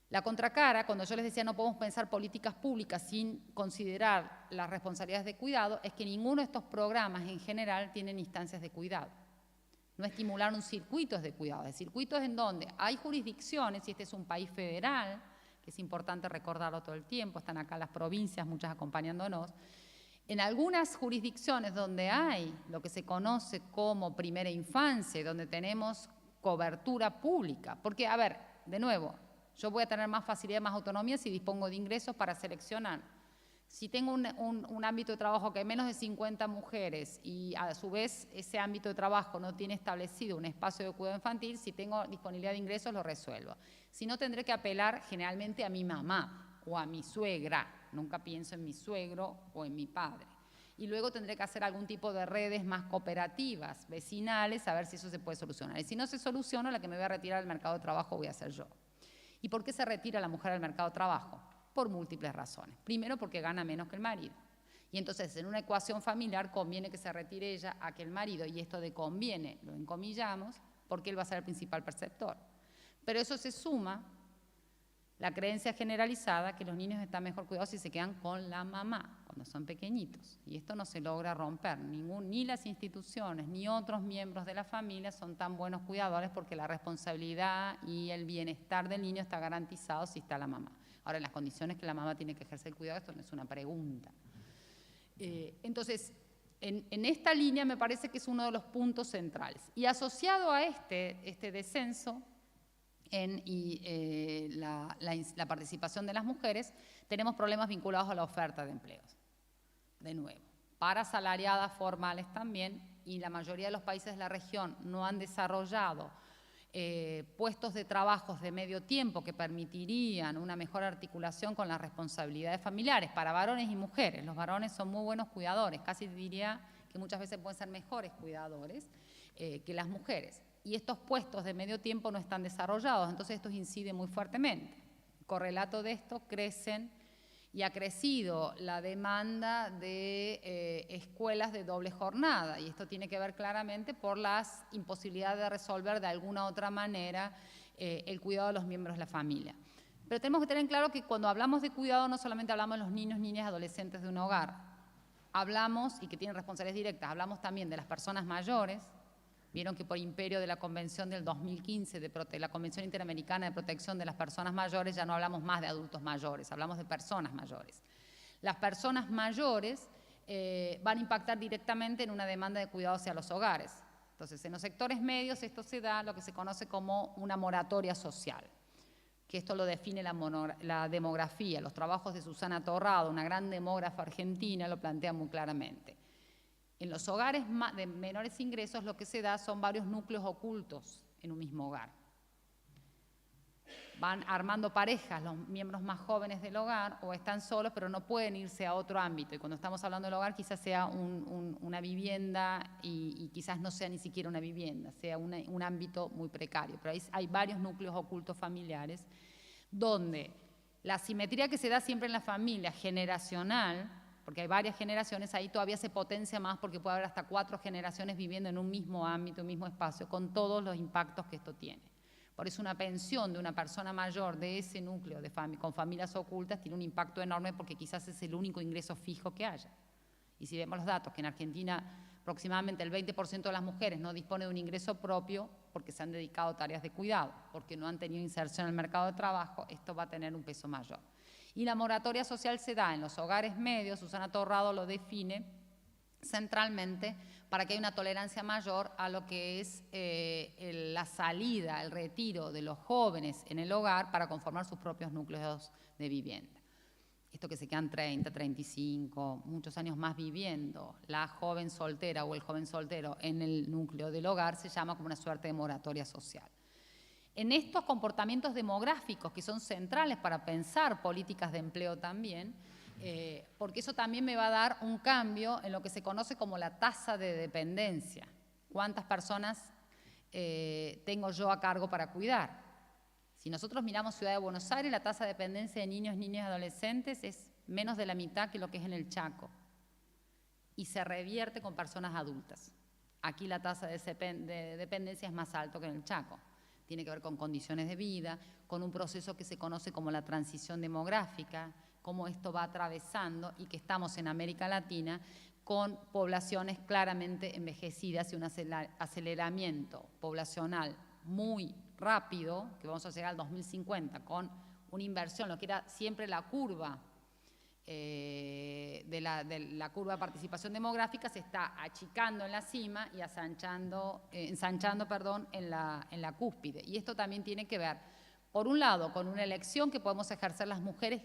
La contracara, cuando yo les decía no podemos pensar políticas públicas sin considerar las responsabilidades de cuidado, es que ninguno de estos programas en general tienen instancias de cuidado. No estimularon circuitos de cuidado, circuitos en donde hay jurisdicciones, y este es un país federal, que es importante recordarlo todo el tiempo, están acá las provincias, muchas acompañándonos, en algunas jurisdicciones donde hay lo que se conoce como primera infancia, donde tenemos cobertura pública, porque, a ver, de nuevo, yo voy a tener más facilidad, más autonomía si dispongo de ingresos para seleccionar. Si tengo un ámbito de trabajo que hay menos de 50 mujeres y a su vez ese ámbito de trabajo no tiene establecido un espacio de cuidado infantil, si tengo disponibilidad de ingresos lo resuelvo. Si no, tendré que apelar generalmente a mi mamá o a mi suegra. Nunca pienso en mi suegro o en mi padre. y luego tendré que hacer algún tipo de redes más cooperativas, vecinales, a ver si eso se puede solucionar. Y si no se soluciona, la que me voy a retirar del mercado de trabajo voy a ser yo. ¿Y por qué se retira la mujer del mercado de trabajo? Por múltiples razones. Primero, porque gana menos que el marido. Y entonces, en una ecuación familiar, conviene que se retire ella a que el marido, y esto de conviene, lo encomillamos, porque él va a ser el principal perceptor. Pero eso se suma la creencia generalizada que los niños están mejor cuidados si se quedan con la mamá cuando son pequeñitos. Y esto no se logra romper. Ni las instituciones ni otros miembros de la familia son tan buenos cuidadores porque la responsabilidad y el bienestar del niño está garantizado si está la mamá. Ahora, en las condiciones que la mamá tiene que ejercer el cuidado, esto no es una pregunta. Entonces, en esta línea me parece que es uno de los puntos centrales. Y asociado a este descenso en la participación de las mujeres, tenemos problemas vinculados a la oferta de empleos. De nuevo, parasalariadas formales también, y la mayoría de los países de la región no han desarrollado puestos de trabajos de medio tiempo que permitirían una mejor articulación con las responsabilidades familiares para varones y mujeres. Los varones son muy buenos cuidadores, casi diría que muchas veces pueden ser mejores cuidadores que las mujeres. Y estos puestos de medio tiempo no están desarrollados, entonces esto incide muy fuertemente. Correlato de esto, crecen y ha crecido la demanda de escuelas de doble jornada, y esto tiene que ver claramente por las imposibilidades de resolver de alguna otra manera el cuidado de los miembros de la familia. Pero tenemos que tener en claro que cuando hablamos de cuidado no solamente hablamos de los niños, niñas y adolescentes de un hogar, hablamos, y que tienen responsabilidades directas, hablamos también de las personas mayores. Vieron que por imperio de la Convención del 2015, de la Convención Interamericana de Protección de las Personas Mayores, ya no hablamos más de adultos mayores, hablamos de personas mayores. Las personas mayores van a impactar directamente en una demanda de cuidado hacia los hogares. Entonces, en los sectores medios esto se da lo que se conoce como una moratoria social, que esto lo define la demografía. Los trabajos de Susana Torrado, una gran demógrafa argentina, lo plantea muy claramente. En los hogares de menores ingresos lo que se da son varios núcleos ocultos en un mismo hogar. Van armando parejas los miembros más jóvenes del hogar o están solos pero no pueden irse a otro ámbito. Y cuando estamos hablando del hogar quizás sea una vivienda y quizás no sea ni siquiera una vivienda, sea un ámbito muy precario. Pero hay varios núcleos ocultos familiares donde la asimetría que se da siempre en la familia generacional, porque hay varias generaciones, ahí todavía se potencia más porque puede haber hasta 4 generaciones viviendo en un mismo ámbito, un mismo espacio, con todos los impactos que esto tiene. Por eso una pensión de una persona mayor de ese núcleo con familias ocultas tiene un impacto enorme porque quizás es el único ingreso fijo que haya. Y si vemos los datos, que en Argentina aproximadamente el 20% de las mujeres no dispone de un ingreso propio porque se han dedicado a tareas de cuidado, porque no han tenido inserción en el mercado de trabajo, esto va a tener un peso mayor. Y la moratoria social se da en los hogares medios, Susana Torrado lo define centralmente para que haya una tolerancia mayor a lo que es la salida, el retiro de los jóvenes en el hogar para conformar sus propios núcleos de vivienda. Esto que se quedan 30, 35, muchos años más viviendo, la joven soltera o el joven soltero en el núcleo del hogar se llama como una suerte de moratoria social. En estos comportamientos demográficos que son centrales para pensar políticas de empleo también, porque eso también me va a dar un cambio en lo que se conoce como la tasa de dependencia. ¿Cuántas personas tengo yo a cargo para cuidar? Si nosotros miramos Ciudad de Buenos Aires, la tasa de dependencia de niños, niñas y adolescentes es menos de la mitad que lo que es en el Chaco y se revierte con personas adultas. Aquí la tasa de dependencia es más alta que en el Chaco. Tiene que ver con condiciones de vida, con un proceso que se conoce como la transición demográfica, cómo esto va atravesando y que estamos en América Latina con poblaciones claramente envejecidas y un aceleramiento poblacional muy rápido, que vamos a llegar al 2050, con una inversión, lo que era siempre la curva de la curva de participación demográfica se está achicando en la cima y ensanchando en la cúspide. Y esto también tiene que ver, por un lado, con una elección que podemos ejercer las mujeres,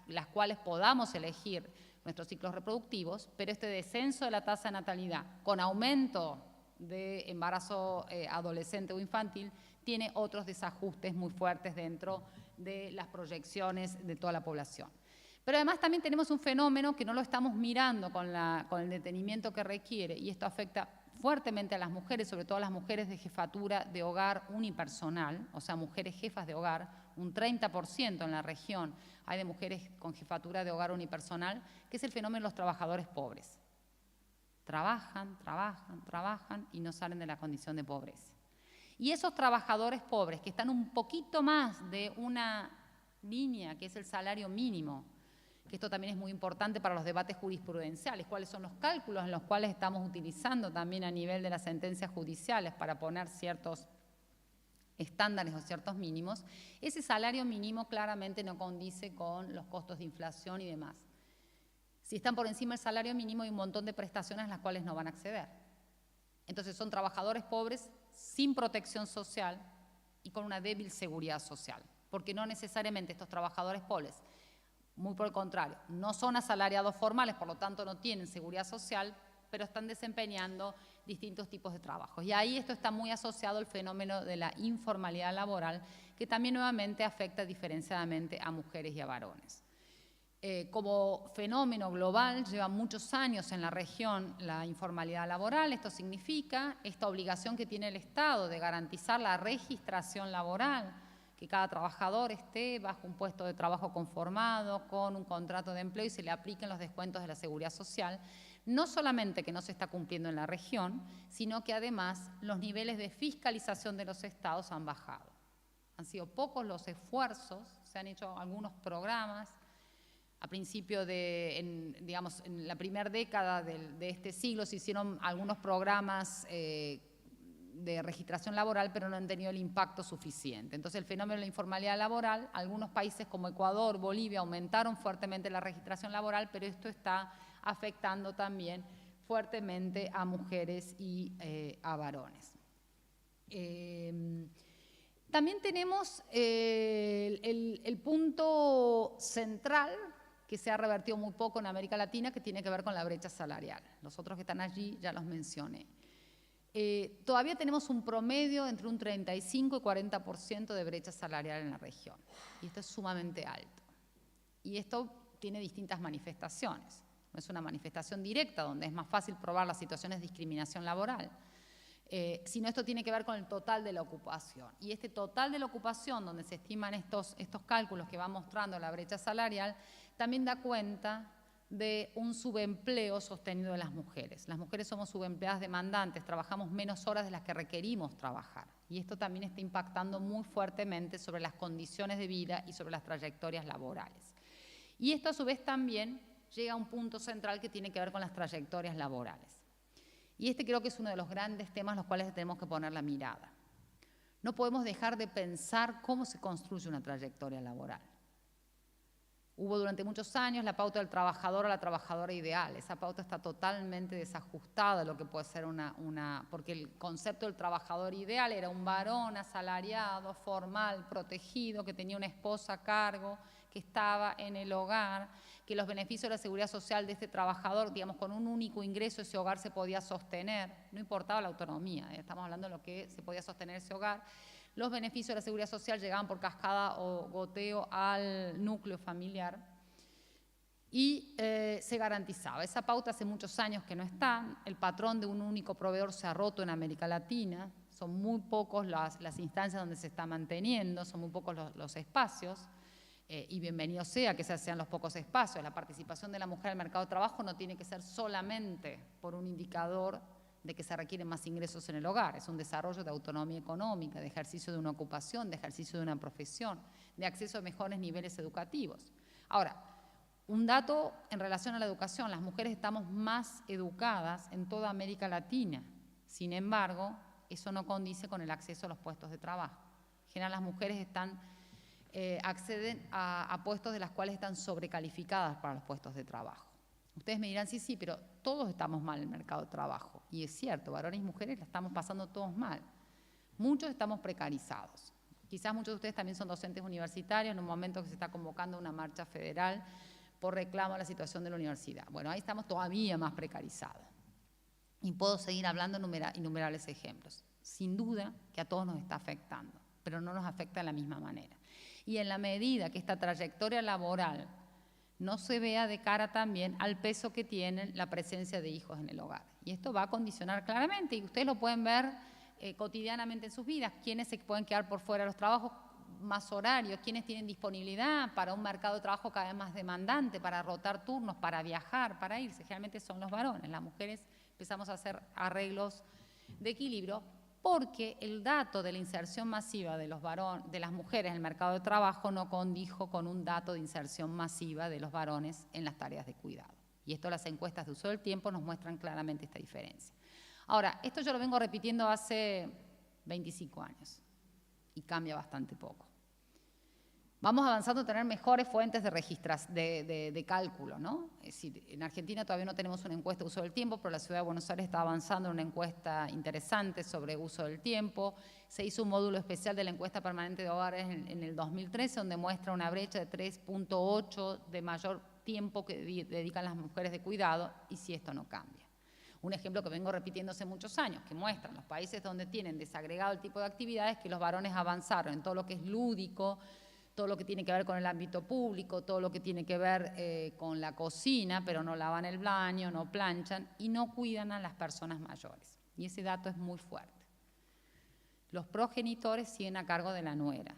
las cuales podamos elegir nuestros ciclos reproductivos, pero este descenso de la tasa de natalidad con aumento de embarazo adolescente o infantil tiene otros desajustes muy fuertes dentro de las proyecciones de toda la población. Pero además también tenemos un fenómeno que no lo estamos mirando con el detenimiento que requiere, y esto afecta fuertemente a las mujeres, sobre todo a las mujeres de jefatura de hogar unipersonal, o sea, mujeres jefas de hogar, un 30% en la región hay de mujeres con jefatura de hogar unipersonal, que es el fenómeno de los trabajadores pobres. Trabajan, trabajan, trabajan y no salen de la condición de pobreza. Y esos trabajadores pobres que están un poquito más de una línea que es el salario mínimo, que esto también es muy importante para los debates jurisprudenciales, cuáles son los cálculos en los cuales estamos utilizando también a nivel de las sentencias judiciales para poner ciertos estándares o ciertos mínimos, ese salario mínimo claramente no condice con los costos de inflación y demás. Si están por encima del salario mínimo hay un montón de prestaciones a las cuales no van a acceder. Entonces son trabajadores pobres sin protección social y con una débil seguridad social, porque no necesariamente estos trabajadores pobres, muy por el contrario, no son asalariados formales, por lo tanto no tienen seguridad social, pero están desempeñando distintos tipos de trabajos. Y ahí esto está muy asociado al fenómeno de la informalidad laboral, que también nuevamente afecta diferenciadamente a mujeres y a varones. Como fenómeno global, lleva muchos años en la región la informalidad laboral. Esto significa esta obligación que tiene el Estado de garantizar la registración laboral, que cada trabajador esté bajo un puesto de trabajo conformado, con un contrato de empleo y se le apliquen los descuentos de la seguridad social. No solamente que no se está cumpliendo en la región, sino que además los niveles de fiscalización de los estados han bajado. Han sido pocos los esfuerzos, se han hecho algunos programas. A principio en la primera década de este siglo se hicieron algunos programas de registración laboral, pero no han tenido el impacto suficiente. Entonces el fenómeno de la informalidad laboral, algunos países como Ecuador, Bolivia aumentaron fuertemente la registración laboral, pero esto está afectando también fuertemente a mujeres y a varones. También tenemos el punto central que se ha revertido muy poco en América Latina, que tiene que ver con la brecha salarial. Los otros que están allí ya los mencioné. Todavía tenemos un promedio entre un 35 y 40% de brecha salarial en la región. Y esto es sumamente alto. Y esto tiene distintas manifestaciones. No es una manifestación directa, donde es más fácil probar las situaciones de discriminación laboral, sino esto tiene que ver con el total de la ocupación. Y este total de la ocupación, donde se estiman estos cálculos que van mostrando la brecha salarial, también da cuenta de un subempleo sostenido de las mujeres. Las mujeres somos subempleadas demandantes, trabajamos menos horas de las que requerimos trabajar. Y esto también está impactando muy fuertemente sobre las condiciones de vida y sobre las trayectorias laborales. Y esto a su vez también llega a un punto central que tiene que ver con las trayectorias laborales. Y este creo que es uno de los grandes temas en los cuales tenemos que poner la mirada. No podemos dejar de pensar cómo se construye una trayectoria laboral. Hubo durante muchos años la pauta del trabajador a la trabajadora ideal. Esa pauta está totalmente desajustada a lo que puede ser porque el concepto del trabajador ideal era un varón asalariado, formal, protegido, que tenía una esposa a cargo, que estaba en el hogar, que los beneficios de la seguridad social de este trabajador, digamos, con un único ingreso ese hogar se podía sostener, no importaba la autonomía, estamos hablando de lo que se podía sostener ese hogar. Los beneficios de la seguridad social llegaban por cascada o goteo al núcleo familiar y se garantizaba. Esa pauta hace muchos años que no está. El patrón de un único proveedor se ha roto en América Latina. Son muy pocos las instancias donde se está manteniendo, son muy pocos los espacios. Y bienvenido sea que sean los pocos espacios. La participación de la mujer en el mercado de trabajo no tiene que ser solamente por un indicador de que se requieren más ingresos en el hogar. Es un desarrollo de autonomía económica, de ejercicio de una ocupación, de ejercicio de una profesión, de acceso a mejores niveles educativos. Ahora, un dato en relación a la educación. Las mujeres estamos más educadas en toda América Latina. Sin embargo, eso no condice con el acceso a los puestos de trabajo. En general, las mujeres acceden a puestos de las cuales están sobrecalificadas para los puestos de trabajo. Ustedes me dirán, sí, pero todos estamos mal en el mercado de trabajo. Y es cierto, varones y mujeres la estamos pasando todos mal. Muchos estamos precarizados. Quizás muchos de ustedes también son docentes universitarios en un momento que se está convocando una marcha federal por reclamo a la situación de la universidad. Bueno, ahí estamos todavía más precarizados. Y puedo seguir hablando innumerables ejemplos. Sin duda que a todos nos está afectando, pero no nos afecta de la misma manera. Y en la medida que esta trayectoria laboral no se vea de cara también al peso que tiene la presencia de hijos en el hogar. Y esto va a condicionar claramente, y ustedes lo pueden ver cotidianamente en sus vidas, quienes se pueden quedar por fuera de los trabajos, más horarios, quienes tienen disponibilidad para un mercado de trabajo cada vez más demandante, para rotar turnos, para viajar, para irse. Generalmente son los varones, las mujeres empezamos a hacer arreglos de equilibrio, porque el dato de la inserción masiva de las mujeres en el mercado de trabajo no condijo con un dato de inserción masiva de los varones en las tareas de cuidado. Y esto las encuestas de uso del tiempo nos muestran claramente esta diferencia. Ahora, esto yo lo vengo repitiendo hace 25 años y cambia bastante poco. Vamos avanzando a tener mejores fuentes de cálculo, ¿no? Es decir, en Argentina todavía no tenemos una encuesta de uso del tiempo, pero la Ciudad de Buenos Aires está avanzando en una encuesta interesante sobre uso del tiempo. Se hizo un módulo especial de la encuesta permanente de hogares en el 2013, donde muestra una brecha de 3.8 de mayor tiempo que dedican las mujeres de cuidado, y si esto no cambia. Un ejemplo que vengo repitiendo hace muchos años, que muestran los países donde tienen desagregado el tipo de actividades, que los varones avanzaron en todo lo que es lúdico, todo lo que tiene que ver con el ámbito público, todo lo que tiene que ver con la cocina, pero no lavan el baño, no planchan y no cuidan a las personas mayores. Y ese dato es muy fuerte. Los progenitores siguen a cargo de la nuera.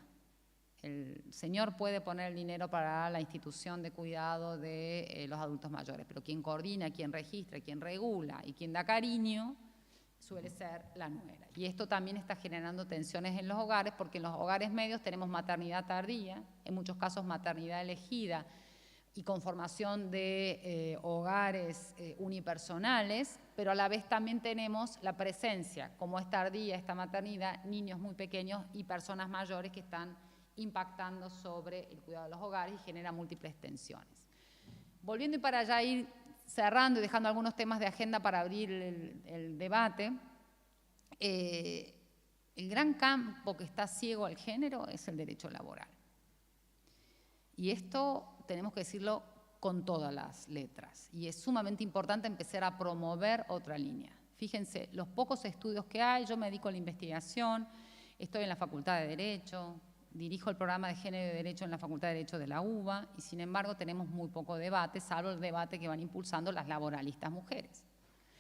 El señor puede poner el dinero para la institución de cuidado de los adultos mayores, pero quien coordina, quien registra, quien regula y quien da cariño suele ser la nuera. Y esto también está generando tensiones en los hogares, porque en los hogares medios tenemos maternidad tardía, en muchos casos maternidad elegida y conformación de hogares unipersonales, pero a la vez también tenemos la presencia, como es tardía esta maternidad, niños muy pequeños y personas mayores que están impactando sobre el cuidado de los hogares y genera múltiples tensiones. Volviendo y para ya ir cerrando y dejando algunos temas de agenda para abrir el debate, el gran campo que está ciego al género es el derecho laboral. Y esto tenemos que decirlo con todas las letras. Y es sumamente importante empezar a promover otra línea. Fíjense, los pocos estudios que hay, yo me dedico a la investigación, estoy en la Facultad de Derecho, dirijo el programa de Género y Derecho en la Facultad de Derecho de la UBA y sin embargo tenemos muy poco debate, salvo el debate que van impulsando las laboralistas mujeres.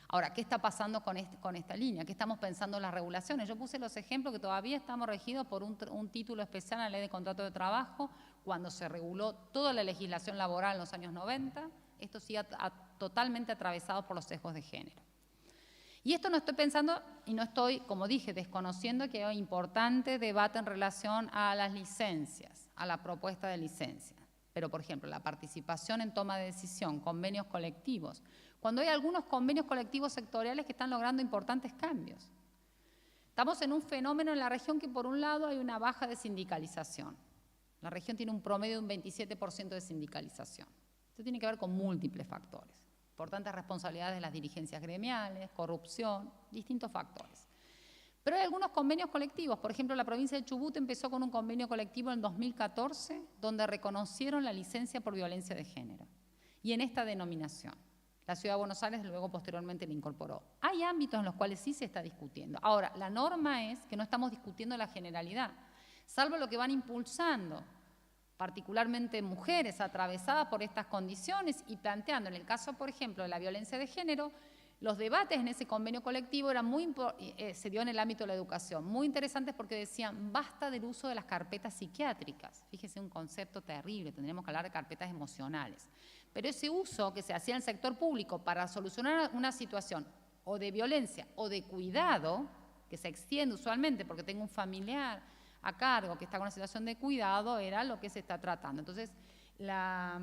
Ahora, ¿qué está pasando con esta línea? ¿Qué estamos pensando en las regulaciones? Yo puse los ejemplos que todavía estamos regidos por un título especial en la Ley de Contrato de Trabajo, cuando se reguló toda la legislación laboral en los años 90, esto sí totalmente atravesado por los sesgos de género. Y esto no estoy pensando y no estoy, como dije, desconociendo que hay un importante debate en relación a las licencias, a la propuesta de licencia. Pero, por ejemplo, la participación en toma de decisión, convenios colectivos, cuando hay algunos convenios colectivos sectoriales que están logrando importantes cambios. Estamos en un fenómeno en la región que, por un lado, hay una baja de sindicalización. La región tiene un promedio de un 27% de sindicalización. Esto tiene que ver con múltiples factores. Importantes responsabilidades de las dirigencias gremiales, corrupción, distintos factores. Pero hay algunos convenios colectivos. Por ejemplo, la provincia de Chubut empezó con un convenio colectivo en 2014 donde reconocieron la licencia por violencia de género. Y en esta denominación, la Ciudad de Buenos Aires luego posteriormente la incorporó. Hay ámbitos en los cuales sí se está discutiendo. Ahora, la norma es que no estamos discutiendo la generalidad, salvo lo que van impulsando, particularmente mujeres atravesadas por estas condiciones y planteando, en el caso, por ejemplo, de la violencia de género, los debates en ese convenio colectivo eran se dio en el ámbito de la educación, muy interesantes porque decían, basta del uso de las carpetas psiquiátricas. Fíjese, un concepto terrible, tendríamos que hablar de carpetas emocionales. Pero ese uso que se hacía en el sector público para solucionar una situación o de violencia o de cuidado, que se extiende usualmente porque tengo un familiar a cargo que está con una situación de cuidado, era lo que se está tratando. Entonces, la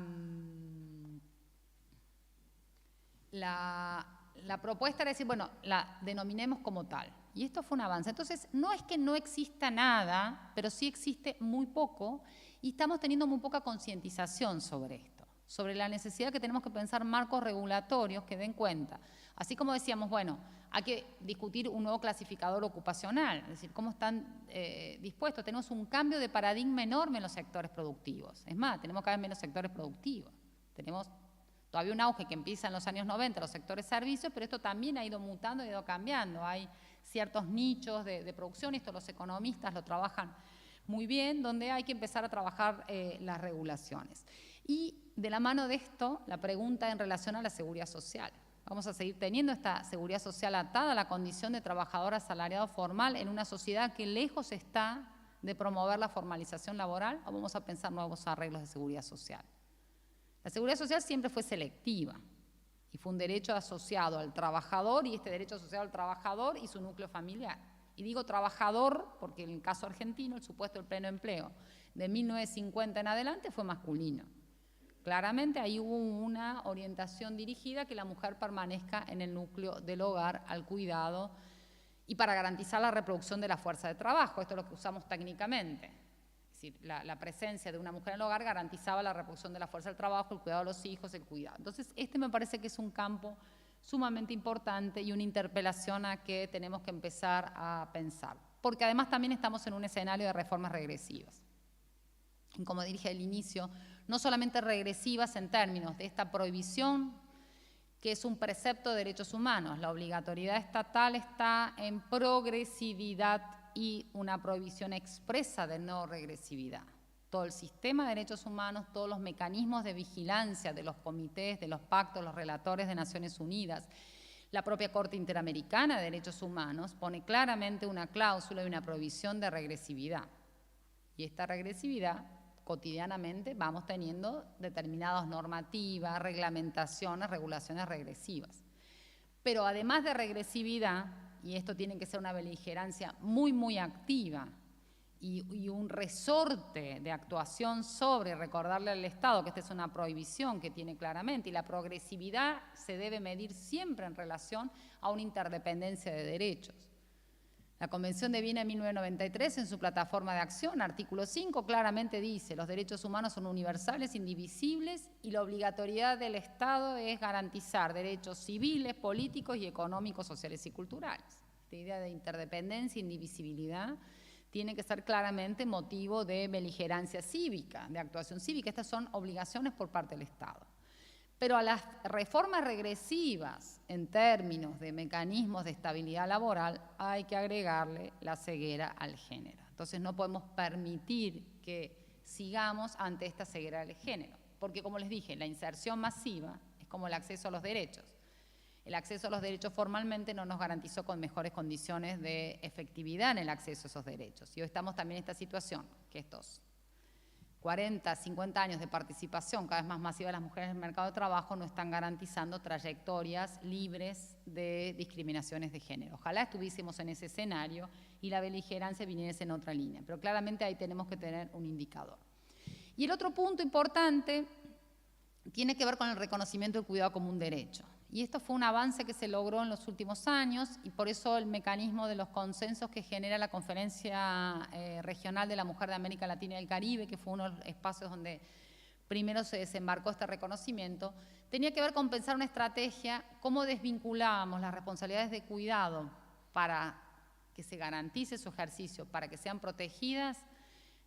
propuesta era decir, bueno, la denominemos como tal. Y esto fue un avance. Entonces, no es que no exista nada, pero sí existe muy poco y estamos teniendo muy poca concientización sobre esto, sobre la necesidad que tenemos que pensar marcos regulatorios que den cuenta. Así como decíamos, bueno, hay que discutir un nuevo clasificador ocupacional, es decir, cómo están dispuestos. Tenemos un cambio de paradigma enorme en los sectores productivos. Es más, tenemos cada vez menos sectores productivos. Tenemos todavía un auge que empieza en los años 90, los sectores servicios, pero esto también ha ido mutando y ha ido cambiando. Hay ciertos nichos de producción, esto los economistas lo trabajan muy bien, donde hay que empezar a trabajar las regulaciones. Y de la mano de esto, la pregunta en relación a la seguridad social. Vamos a seguir teniendo esta seguridad social atada a la condición de trabajador asalariado formal en una sociedad que lejos está de promover la formalización laboral, o vamos a pensar nuevos arreglos de seguridad social. La seguridad social siempre fue selectiva y fue un derecho asociado al trabajador, y este derecho asociado al trabajador y su núcleo familiar. Y digo trabajador porque en el caso argentino el supuesto del pleno empleo de 1950 en adelante fue masculino. Claramente ahí hubo una orientación dirigida a que la mujer permanezca en el núcleo del hogar, al cuidado, y para garantizar la reproducción de la fuerza de trabajo. Esto es lo que usamos técnicamente. Es decir, la presencia de una mujer en el hogar garantizaba la reproducción de la fuerza del trabajo, el cuidado de los hijos, el cuidado. Entonces, este me parece que es un campo sumamente importante y una interpelación a que tenemos que empezar a pensar. Porque además también estamos en un escenario de reformas regresivas. Y como dije al inicio, no solamente regresivas en términos de esta prohibición, que es un precepto de derechos humanos. La obligatoriedad estatal está en progresividad y una prohibición expresa de no regresividad. Todo el sistema de derechos humanos, todos los mecanismos de vigilancia de los comités, de los pactos, los relatores de Naciones Unidas, la propia Corte Interamericana de Derechos Humanos pone claramente una cláusula y una prohibición de regresividad. Y esta regresividad, cotidianamente vamos teniendo determinadas normativas, reglamentaciones, regulaciones regresivas. Pero además de regresividad, y esto tiene que ser una beligerancia muy, muy activa y un resorte de actuación sobre recordarle al Estado que esta es una prohibición que tiene claramente, y la progresividad se debe medir siempre en relación a una interdependencia de derechos. La Convención de Viena de 1993, en su plataforma de acción, artículo 5, claramente dice: los derechos humanos son universales, indivisibles, y la obligatoriedad del Estado es garantizar derechos civiles, políticos y económicos, sociales y culturales. Esta idea de interdependencia e indivisibilidad tiene que ser claramente motivo de beligerancia cívica, de actuación cívica. Estas son obligaciones por parte del Estado. Pero a las reformas regresivas en términos de mecanismos de estabilidad laboral hay que agregarle la ceguera al género. Entonces no podemos permitir que sigamos ante esta ceguera del género, porque como les dije, la inserción masiva es como el acceso a los derechos. El acceso a los derechos formalmente no nos garantizó con mejores condiciones de efectividad en el acceso a esos derechos. Y hoy estamos también en esta situación, que estos 40, 50 años de participación cada vez más masiva de las mujeres en el mercado de trabajo no están garantizando trayectorias libres de discriminaciones de género. Ojalá estuviésemos en ese escenario y la beligerancia viniese en otra línea, pero claramente ahí tenemos que tener un indicador. Y el otro punto importante tiene que ver con el reconocimiento del cuidado como un derecho. Y esto fue un avance que se logró en los últimos años, y por eso el mecanismo de los consensos que genera la Conferencia Regional de la Mujer de América Latina y el Caribe, que fue uno de los espacios donde primero se desembarcó este reconocimiento, tenía que ver con pensar una estrategia, cómo desvinculábamos las responsabilidades de cuidado para que se garantice su ejercicio, para que sean protegidas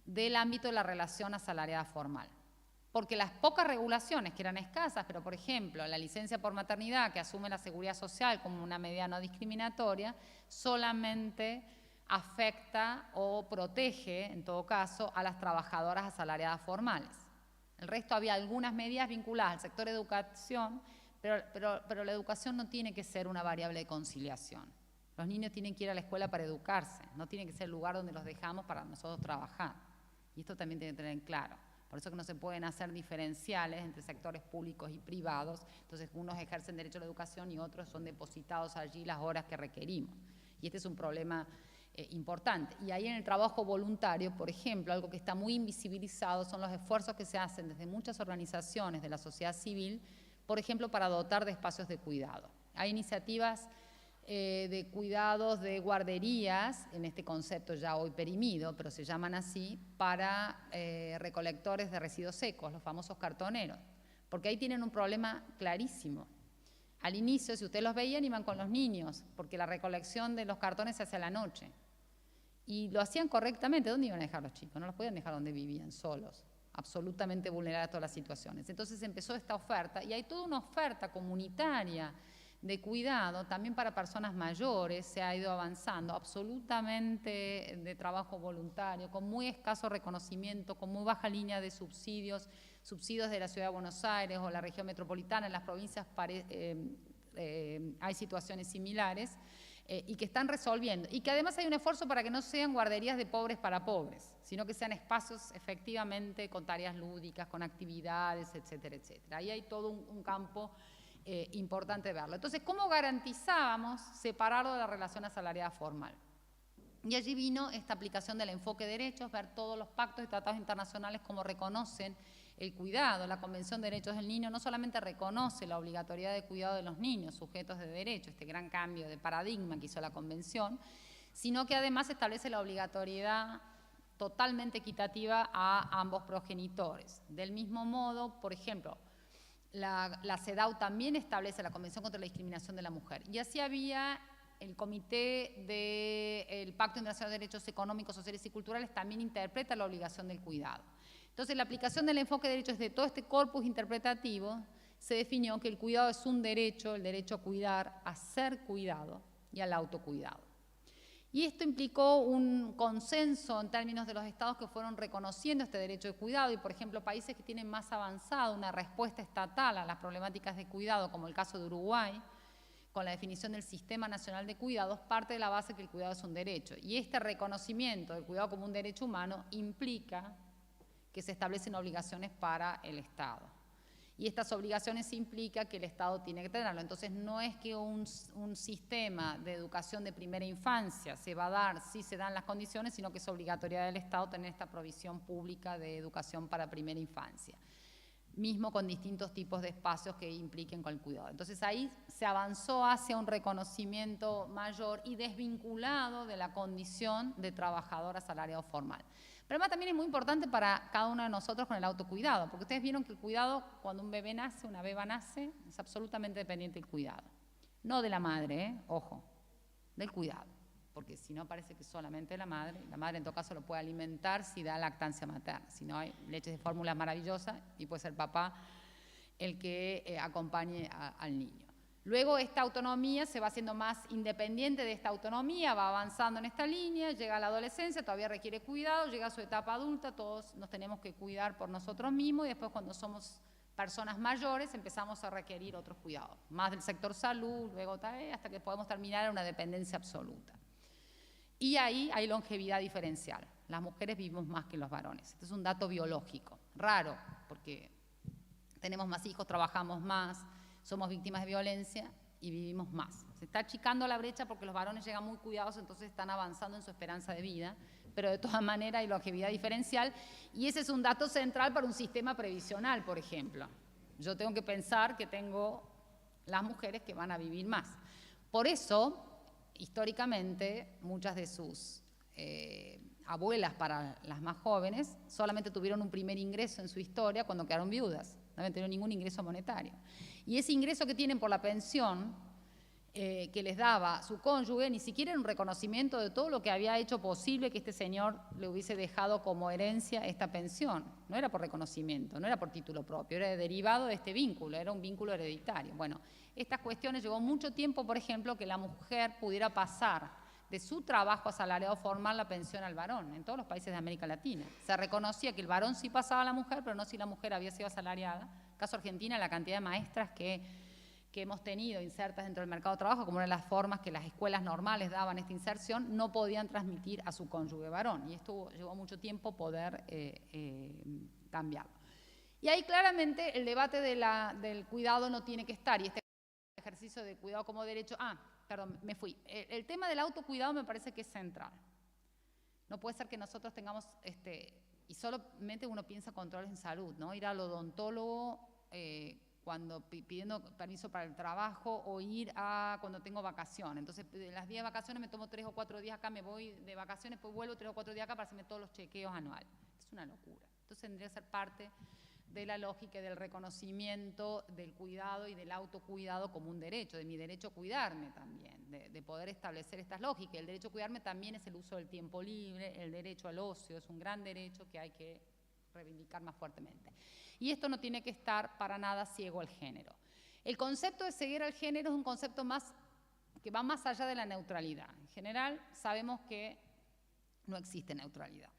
del ámbito de la relación asalariada formal. Porque las pocas regulaciones, que eran escasas, pero por ejemplo la licencia por maternidad, que asume la seguridad social como una medida no discriminatoria, solamente afecta o protege, en todo caso, a las trabajadoras asalariadas formales. El resto había algunas medidas vinculadas al sector educación, pero la educación no tiene que ser una variable de conciliación. Los niños tienen que ir a la escuela para educarse, no tiene que ser el lugar donde los dejamos para nosotros trabajar. Y esto también tiene que tener claro. Por eso que no se pueden hacer diferenciales entre sectores públicos y privados. Entonces, unos ejercen derecho a la educación y otros son depositados allí las horas que requerimos. Y este es un problema importante. Y ahí en el trabajo voluntario, por ejemplo, algo que está muy invisibilizado son los esfuerzos que se hacen desde muchas organizaciones de la sociedad civil, por ejemplo, para dotar de espacios de cuidado. Hay iniciativas de cuidados de guarderías, en este concepto ya hoy perimido, pero se llaman así, para recolectores de residuos secos, los famosos cartoneros, porque ahí tienen un problema clarísimo. Al inicio, si ustedes los veían, iban con los niños, porque la recolección de los cartones se hace a la noche. Y lo hacían correctamente. ¿Dónde iban a dejar los chicos? No los podían dejar donde vivían, solos, absolutamente vulnerables a todas las situaciones. Entonces empezó esta oferta, y hay toda una oferta comunitaria de cuidado, también para personas mayores se ha ido avanzando absolutamente de trabajo voluntario, con muy escaso reconocimiento, con muy baja línea de subsidios de la Ciudad de Buenos Aires o la región metropolitana. En las provincias hay situaciones similares y que están resolviendo. Y que además hay un esfuerzo para que no sean guarderías de pobres para pobres, sino que sean espacios efectivamente con tareas lúdicas, con actividades, etcétera, etcétera. Ahí hay todo un campo importante verlo. Entonces, ¿cómo garantizábamos separarlo de la relación asalariada formal? Y allí vino esta aplicación del enfoque de derechos, ver todos los pactos y tratados internacionales cómo reconocen el cuidado. La Convención de Derechos del Niño no solamente reconoce la obligatoriedad de cuidado de los niños sujetos de derecho, este gran cambio de paradigma que hizo la Convención, sino que además establece la obligatoriedad totalmente equitativa a ambos progenitores. Del mismo modo, por ejemplo, la CEDAW también establece la Convención contra la Discriminación de la Mujer. Y así había el Comité del Pacto Internacional de Derechos Económicos, Sociales y Culturales también interpreta la obligación del cuidado. Entonces, la aplicación del enfoque de derechos de todo este corpus interpretativo se definió que el cuidado es un derecho, el derecho a cuidar, a ser cuidado y al autocuidado. Y esto implicó un consenso en términos de los estados que fueron reconociendo este derecho de cuidado y, por ejemplo, países que tienen más avanzado una respuesta estatal a las problemáticas de cuidado, como el caso de Uruguay, con la definición del Sistema Nacional de Cuidados, parte de la base que el cuidado es un derecho. Y este reconocimiento del cuidado como un derecho humano implica que se establecen obligaciones para el Estado. Y estas obligaciones implican que el Estado tiene que tenerlo. Entonces, no es que un sistema de educación de primera infancia se va a dar si se dan las condiciones, sino que es obligatoriedad del Estado tener esta provisión pública de educación para primera infancia, mismo con distintos tipos de espacios que impliquen con el cuidado. Entonces, ahí se avanzó hacia un reconocimiento mayor y desvinculado de la condición de trabajador asalariado formal. Pero además también es muy importante para cada uno de nosotros con el autocuidado, porque ustedes vieron que el cuidado, cuando un bebé nace, una beba nace, es absolutamente dependiente del cuidado. No de la madre, ojo, del cuidado, porque si no parece que solamente la madre en todo caso lo puede alimentar si da lactancia materna, si no hay leches de fórmulas maravillosas y puede ser papá el que acompañe al niño. Luego esta autonomía se va haciendo más independiente de esta autonomía, va avanzando en esta línea, llega a la adolescencia, todavía requiere cuidado, llega a su etapa adulta, todos nos tenemos que cuidar por nosotros mismos y después cuando somos personas mayores empezamos a requerir otros cuidados, más del sector salud, luego hasta que podemos terminar en una dependencia absoluta. Y ahí hay longevidad diferencial, las mujeres vivimos más que los varones, este es un dato biológico, raro, porque tenemos más hijos, trabajamos más, somos víctimas de violencia y vivimos más. Se está achicando la brecha porque los varones llegan muy cuidados, entonces están avanzando en su esperanza de vida, pero de todas maneras hay longevidad diferencial y ese es un dato central para un sistema previsional, por ejemplo. Yo tengo que pensar que tengo las mujeres que van a vivir más. Por eso, históricamente, muchas de sus abuelas para las más jóvenes solamente tuvieron un primer ingreso en su historia cuando quedaron viudas, no habían tenido ningún ingreso monetario. Y ese ingreso que tienen por la pensión que les daba su cónyuge, ni siquiera era un reconocimiento de todo lo que había hecho posible que este señor le hubiese dejado como herencia esta pensión. No era por reconocimiento, no era por título propio, era derivado de este vínculo, era un vínculo hereditario. Bueno, estas cuestiones llevó mucho tiempo, por ejemplo, que la mujer pudiera pasar de su trabajo asalariado formal la pensión al varón, en todos los países de América Latina. Se reconocía que el varón sí pasaba a la mujer, pero no si la mujer había sido asalariada. En el caso Argentina, la cantidad de maestras que hemos tenido insertas dentro del mercado de trabajo, como una de las formas que las escuelas normales daban esta inserción, no podían transmitir a su cónyuge varón. Y esto llevó mucho tiempo poder cambiarlo. Y ahí claramente el debate del cuidado no tiene que estar, y este ejercicio de cuidado como derecho... Perdón, me fui. El tema del autocuidado me parece que es central. No puede ser que nosotros tengamos, y solamente uno piensa controles en salud, ¿no? Ir al odontólogo pidiendo permiso para el trabajo o ir cuando tengo vacaciones. Entonces, de las 10 vacaciones me tomo 3 o 4 días acá, me voy de vacaciones, pues vuelvo 3 o 4 días acá para hacerme todos los chequeos anuales. Es una locura. Entonces tendría que ser parte de la lógica y del reconocimiento del cuidado y del autocuidado como un derecho, de mi derecho a cuidarme también, de poder establecer estas lógicas. El derecho a cuidarme también es el uso del tiempo libre, el derecho al ocio, es un gran derecho que hay que reivindicar más fuertemente. Y esto no tiene que estar para nada ciego al género. El concepto de ceguera al género es un concepto que va más allá de la neutralidad. En general, sabemos que no existe neutralidad.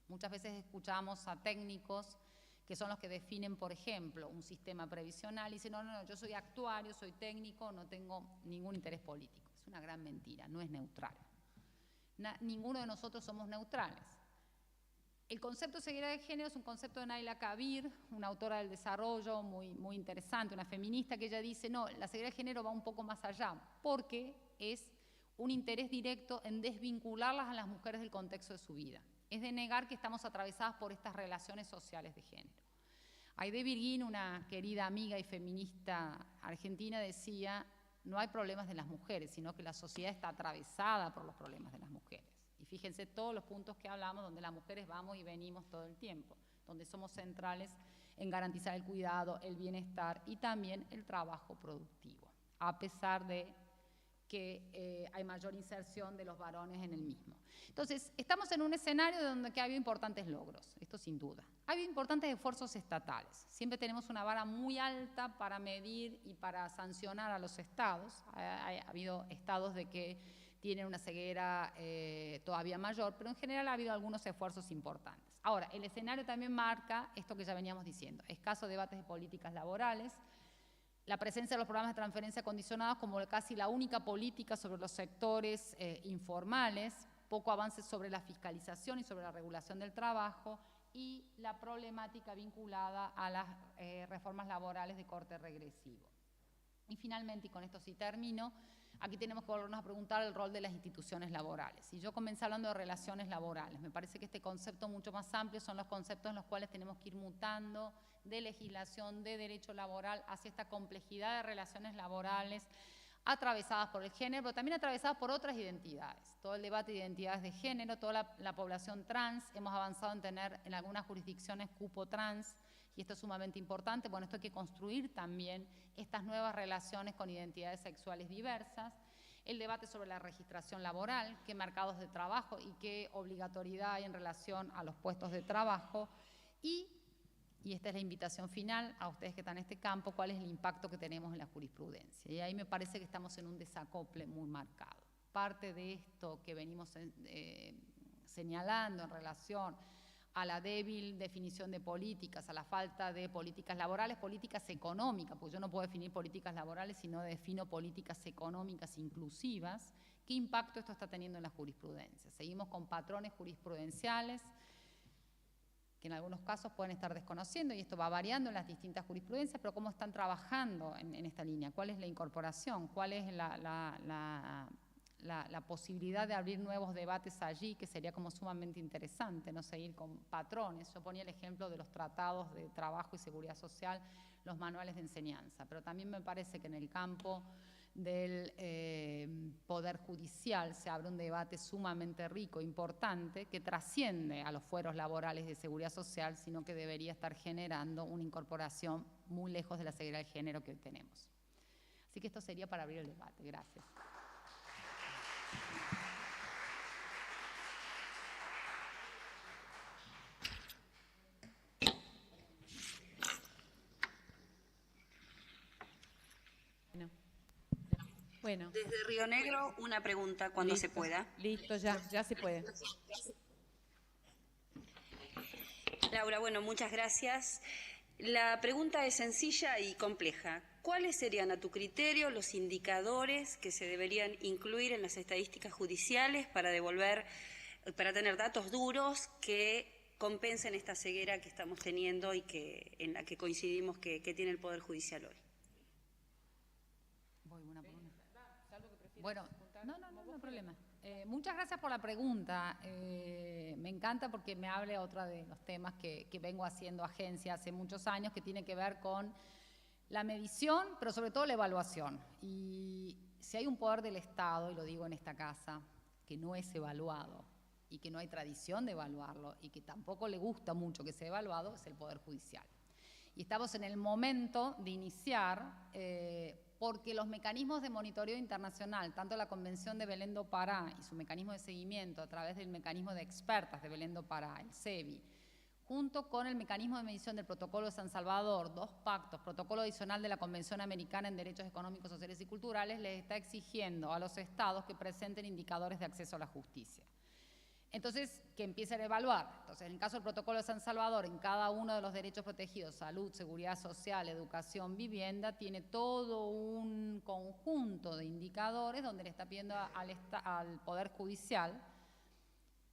Muchas veces escuchamos a técnicos que son los que definen, por ejemplo, un sistema previsional y dicen, no, yo soy actuario, soy técnico, no tengo ningún interés político. Es una gran mentira, no es neutral. Ninguno de nosotros somos neutrales. El concepto de ceguera de género es un concepto de Naila Kabir, una autora del desarrollo muy interesante, una feminista, que ella dice, no, la ceguera de género va un poco más allá, porque es un interés directo en desvincularlas a las mujeres del contexto de su vida. Es de negar que estamos atravesadas por estas relaciones sociales de género. Aide Virguín, una querida amiga y feminista argentina, decía, no hay problemas de las mujeres, sino que la sociedad está atravesada por los problemas de las mujeres. Y fíjense todos los puntos que hablamos donde las mujeres vamos y venimos todo el tiempo, donde somos centrales en garantizar el cuidado, el bienestar y también el trabajo productivo, a pesar de que hay mayor inserción de los varones en el mismo. Entonces, estamos en un escenario donde ha habido importantes logros, esto sin duda. Ha habido importantes esfuerzos estatales. Siempre tenemos una vara muy alta para medir y para sancionar a los estados. Ha habido estados de que tienen una ceguera todavía mayor, pero en general ha habido algunos esfuerzos importantes. Ahora, el escenario también marca esto que ya veníamos diciendo, escasos debates de políticas laborales, la presencia de los programas de transferencia condicionados como casi la única política sobre los sectores informales, poco avance sobre la fiscalización y sobre la regulación del trabajo y la problemática vinculada a las reformas laborales de corte regresivo. Y finalmente, y con esto sí termino, aquí tenemos que volvernos a preguntar el rol de las instituciones laborales. Y yo comencé hablando de relaciones laborales. Me parece que este concepto mucho más amplio son los conceptos en los cuales tenemos que ir mutando de legislación, de derecho laboral, hacia esta complejidad de relaciones laborales atravesadas por el género, pero también atravesadas por otras identidades. Todo el debate de identidades de género, toda la población trans, hemos avanzado en tener en algunas jurisdicciones cupo trans, y esto es sumamente importante. Bueno, esto hay que construir también estas nuevas relaciones con identidades sexuales diversas. El debate sobre la registración laboral, qué mercados de trabajo y qué obligatoriedad hay en relación a los puestos de trabajo. Y esta es la invitación final a ustedes que están en este campo, cuál es el impacto que tenemos en la jurisprudencia. Y ahí me parece que estamos en un desacople muy marcado. Parte de esto que venimos señalando en relación a la débil definición de políticas, a la falta de políticas laborales, políticas económicas, porque yo no puedo definir políticas laborales si no defino políticas económicas inclusivas. ¿Qué impacto esto está teniendo en la jurisprudencia? Seguimos con patrones jurisprudenciales que en algunos casos pueden estar desconociendo, y esto va variando en las distintas jurisprudencias, pero ¿cómo están trabajando en esta línea? ¿Cuál es la incorporación? ¿Cuál es la posibilidad de abrir nuevos debates allí, que sería como sumamente interesante, no seguir con patrones? Yo ponía el ejemplo de los tratados de trabajo y seguridad social, los manuales de enseñanza, pero también me parece que en el campo del Poder Judicial se abre un debate sumamente rico, importante, que trasciende a los fueros laborales de seguridad social, sino que debería estar generando una incorporación muy lejos de la ceguera del género que hoy tenemos. Así que esto sería para abrir el debate. Gracias. Bueno. Desde Río Negro, una pregunta cuando Listo, se pueda. Listo, ya se puede. Laura, bueno, muchas gracias. La pregunta es sencilla y compleja. ¿Cuáles serían, a tu criterio, los indicadores que se deberían incluir en las estadísticas judiciales para tener datos duros que compensen esta ceguera que estamos teniendo y en la que coincidimos que tiene el Poder Judicial hoy? Voy una por una. Bueno, no hay problema. Muchas gracias por la pregunta. Me encanta porque me habla otro de los temas que vengo haciendo agencia hace muchos años, que tiene que ver con la medición, pero sobre todo la evaluación. Y si hay un poder del Estado, y lo digo en esta casa, que no es evaluado y que no hay tradición de evaluarlo y que tampoco le gusta mucho que sea evaluado, es el Poder Judicial. Y estamos en el momento de iniciar, porque los mecanismos de monitoreo internacional, tanto la Convención de Belén do Pará y su mecanismo de seguimiento a través del mecanismo de expertas de Belén do Pará, el CEBI, junto con el mecanismo de medición del Protocolo de San Salvador, 2 pactos, protocolo adicional de la Convención Americana en Derechos Económicos, Sociales y Culturales, les está exigiendo a los estados que presenten indicadores de acceso a la justicia. Entonces, que empiecen a evaluar. Entonces, en el caso del Protocolo de San Salvador, en cada uno de los derechos protegidos, salud, seguridad social, educación, vivienda, tiene todo un conjunto de indicadores donde le está pidiendo al Poder Judicial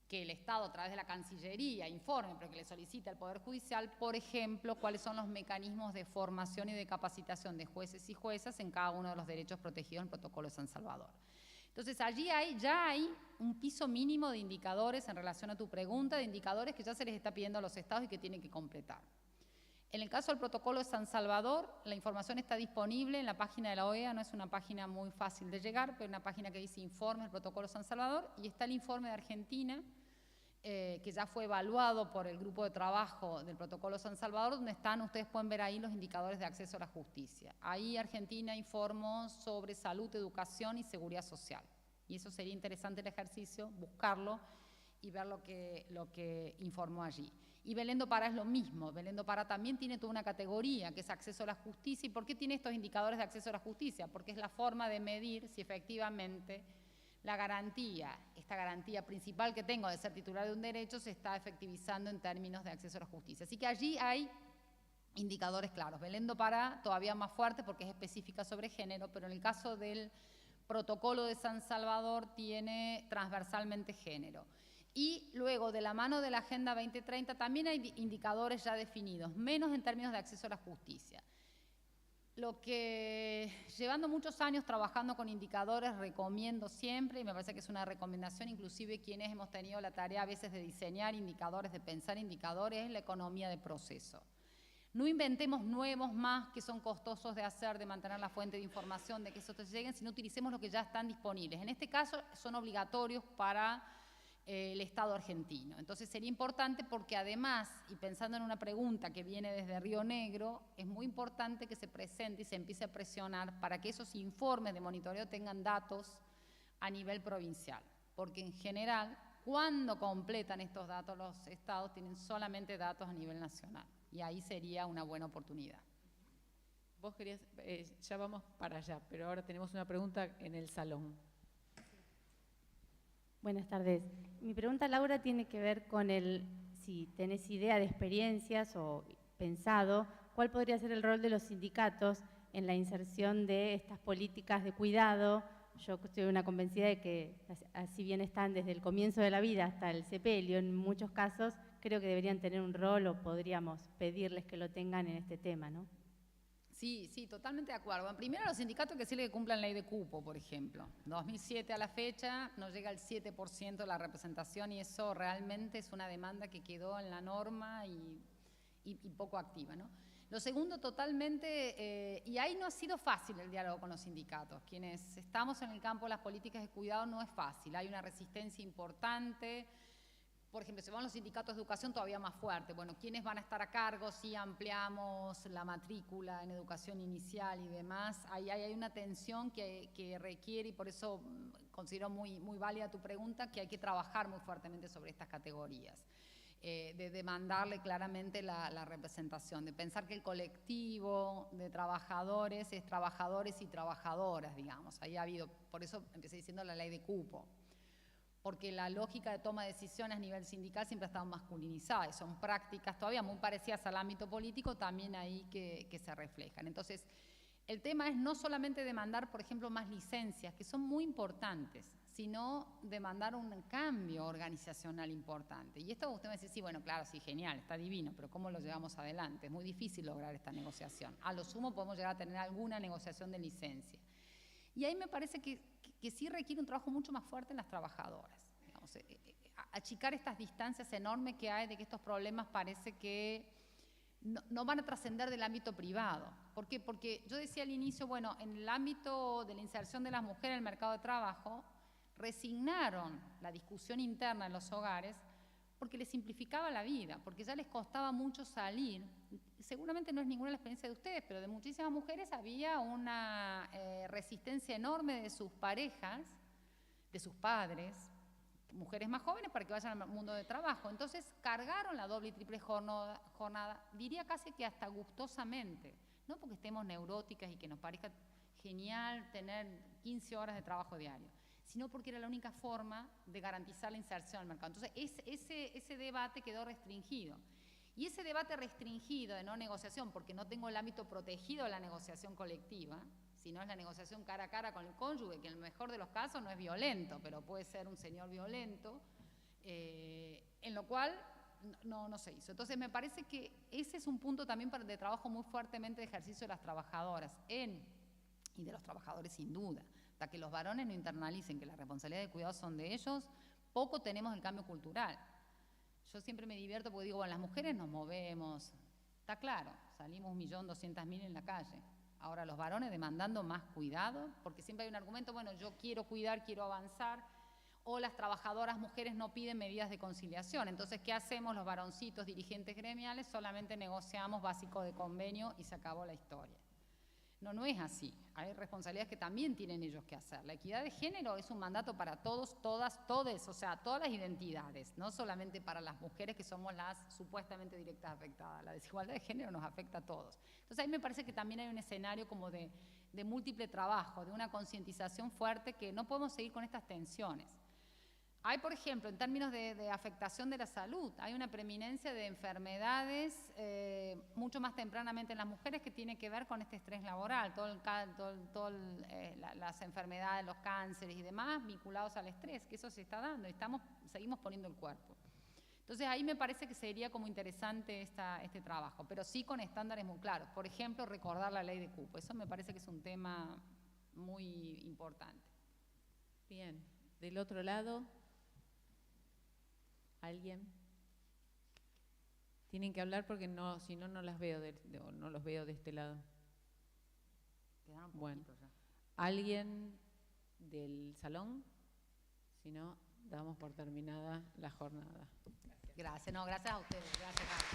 que el Estado, a través de la Cancillería, informe, pero que le solicite al Poder Judicial, por ejemplo, cuáles son los mecanismos de formación y de capacitación de jueces y juezas en cada uno de los derechos protegidos en el Protocolo de San Salvador. Entonces, allí ya hay un piso mínimo de indicadores en relación a tu pregunta, de indicadores que ya se les está pidiendo a los estados y que tienen que completar. En el caso del Protocolo de San Salvador, la información está disponible en la página de la OEA, no es una página muy fácil de llegar, pero es una página que dice Informe del Protocolo de San Salvador, y está el informe de Argentina, que ya fue evaluado por el grupo de trabajo del Protocolo San Salvador, donde ustedes pueden ver ahí los indicadores de acceso a la justicia. Ahí Argentina informó sobre salud, educación y seguridad social. Y eso sería interesante el ejercicio, buscarlo y ver lo que informó allí. Y Belén do Pará es lo mismo. Belén do Pará también tiene toda una categoría que es acceso a la justicia. ¿Y por qué tiene estos indicadores de acceso a la justicia? Porque es la forma de medir si efectivamente la garantía, esta garantía principal que tengo de ser titular de un derecho, se está efectivizando en términos de acceso a la justicia. Así que allí hay indicadores claros. Belén do Pará todavía más fuerte porque es específica sobre género, pero en el caso del Protocolo de San Salvador tiene transversalmente género. Y luego, de la mano de la Agenda 2030, también hay indicadores ya definidos, menos en términos de acceso a la justicia. Lo que, llevando muchos años trabajando con indicadores, recomiendo siempre, y me parece que es una recomendación, inclusive quienes hemos tenido la tarea a veces de diseñar indicadores, de pensar indicadores, es la economía de proceso. No inventemos nuevos más que son costosos de hacer, de mantener la fuente de información, de que eso te lleguen, sino utilicemos los que ya están disponibles. En este caso son obligatorios para el Estado argentino. Entonces sería importante porque además, y pensando en una pregunta que viene desde Río Negro, es muy importante que se presente y se empiece a presionar para que esos informes de monitoreo tengan datos a nivel provincial. Porque en general, cuando completan estos datos los estados, tienen solamente datos a nivel nacional. Y ahí sería una buena oportunidad. Vos querías, ya vamos para allá, pero ahora tenemos una pregunta en el salón. Buenas tardes. Mi pregunta, Laura, tiene que ver con si tenés idea de experiencias o pensado, ¿cuál podría ser el rol de los sindicatos en la inserción de estas políticas de cuidado? Yo estoy una convencida de que, así bien están desde el comienzo de la vida hasta el sepelio, en muchos casos creo que deberían tener un rol o podríamos pedirles que lo tengan en este tema, ¿no? Sí, totalmente de acuerdo. Bueno, primero, a los sindicatos que sí le cumplan ley de cupo, por ejemplo. 2007 a la fecha no llega al 7% de la representación y eso realmente es una demanda que quedó en la norma y poco activa, ¿no? Lo segundo, totalmente, y ahí no ha sido fácil el diálogo con los sindicatos. Quienes estamos en el campo de las políticas de cuidado no es fácil, hay una resistencia importante. Por ejemplo, si van los sindicatos de educación, todavía más fuerte. Bueno, ¿quiénes van a estar a cargo si ampliamos la matrícula en educación inicial y demás? Ahí hay una tensión que requiere, y por eso considero muy válida tu pregunta, que hay que trabajar muy fuertemente sobre estas categorías. De demandarle claramente la representación, de pensar que el colectivo de trabajadores es trabajadores y trabajadoras, digamos. Ahí ha habido, por eso empecé diciendo la ley de cupo. Porque la lógica de toma de decisiones a nivel sindical siempre ha estado masculinizada y son prácticas todavía muy parecidas al ámbito político también ahí que se reflejan. Entonces, el tema es no solamente demandar, por ejemplo, más licencias, que son muy importantes, sino demandar un cambio organizacional importante. Y esto usted me dice, sí, bueno, claro, sí, genial, está divino, pero ¿cómo lo llevamos adelante? Es muy difícil lograr esta negociación. A lo sumo podemos llegar a tener alguna negociación de licencia. Y ahí me parece que sí requiere un trabajo mucho más fuerte en las trabajadoras. Digamos, achicar estas distancias enormes que hay de que estos problemas parece que no van a trascender del ámbito privado. ¿Por qué? Porque yo decía al inicio, bueno, en el ámbito de la inserción de las mujeres en el mercado de trabajo, resignaron la discusión interna en los hogares porque les simplificaba la vida, porque ya les costaba mucho salir. Seguramente no es ninguna la experiencia de ustedes, pero de muchísimas mujeres había una resistencia enorme de sus parejas, de sus padres, mujeres más jóvenes para que vayan al mundo de trabajo. Entonces cargaron la doble y triple jornada, diría casi que hasta gustosamente, no porque estemos neuróticas y que nos parezca genial tener 15 horas de trabajo diario, sino porque era la única forma de garantizar la inserción al mercado. Entonces ese debate quedó restringido. Y ese debate restringido de no negociación, porque no tengo el ámbito protegido de la negociación colectiva, sino es la negociación cara a cara con el cónyuge, que en el mejor de los casos no es violento, pero puede ser un señor violento, en lo cual no se hizo. Entonces me parece que ese es un punto también de trabajo muy fuertemente de ejercicio de las trabajadoras y de los trabajadores sin duda. Hasta que los varones no internalicen que la responsabilidad de cuidado son de ellos, poco tenemos el cambio cultural. Yo siempre me divierto porque digo, bueno, las mujeres nos movemos, está claro, salimos 1.200.000 en la calle. Ahora los varones demandando más cuidado, porque siempre hay un argumento, bueno, yo quiero cuidar, quiero avanzar, o las trabajadoras mujeres no piden medidas de conciliación. Entonces, ¿qué hacemos los varoncitos dirigentes gremiales? Solamente negociamos básico de convenio y se acabó la historia. No es así. Hay responsabilidades que también tienen ellos que hacer. La equidad de género es un mandato para todos, todas, todes, o sea, todas las identidades, no solamente para las mujeres que somos las supuestamente directas afectadas. La desigualdad de género nos afecta a todos. Entonces ahí me parece que también hay un escenario como de múltiple trabajo, de una concientización fuerte que no podemos seguir con estas tensiones. Hay, por ejemplo, en términos de afectación de la salud, hay una preeminencia de enfermedades mucho más tempranamente en las mujeres que tiene que ver con este estrés laboral, las enfermedades, los cánceres y demás vinculados al estrés, que eso se está dando y seguimos poniendo el cuerpo. Entonces ahí me parece que sería como interesante este trabajo, pero sí con estándares muy claros. Por ejemplo, recordar la ley de cupo, eso me parece que es un tema muy importante. Bien, del otro lado... ¿Alguien? Tienen que hablar porque no, si no, no las veo no los veo de este lado. Bueno, ya. ¿Alguien del salón? Si no, damos por terminada la jornada. Gracias, gracias a ustedes. Gracias, Gaby.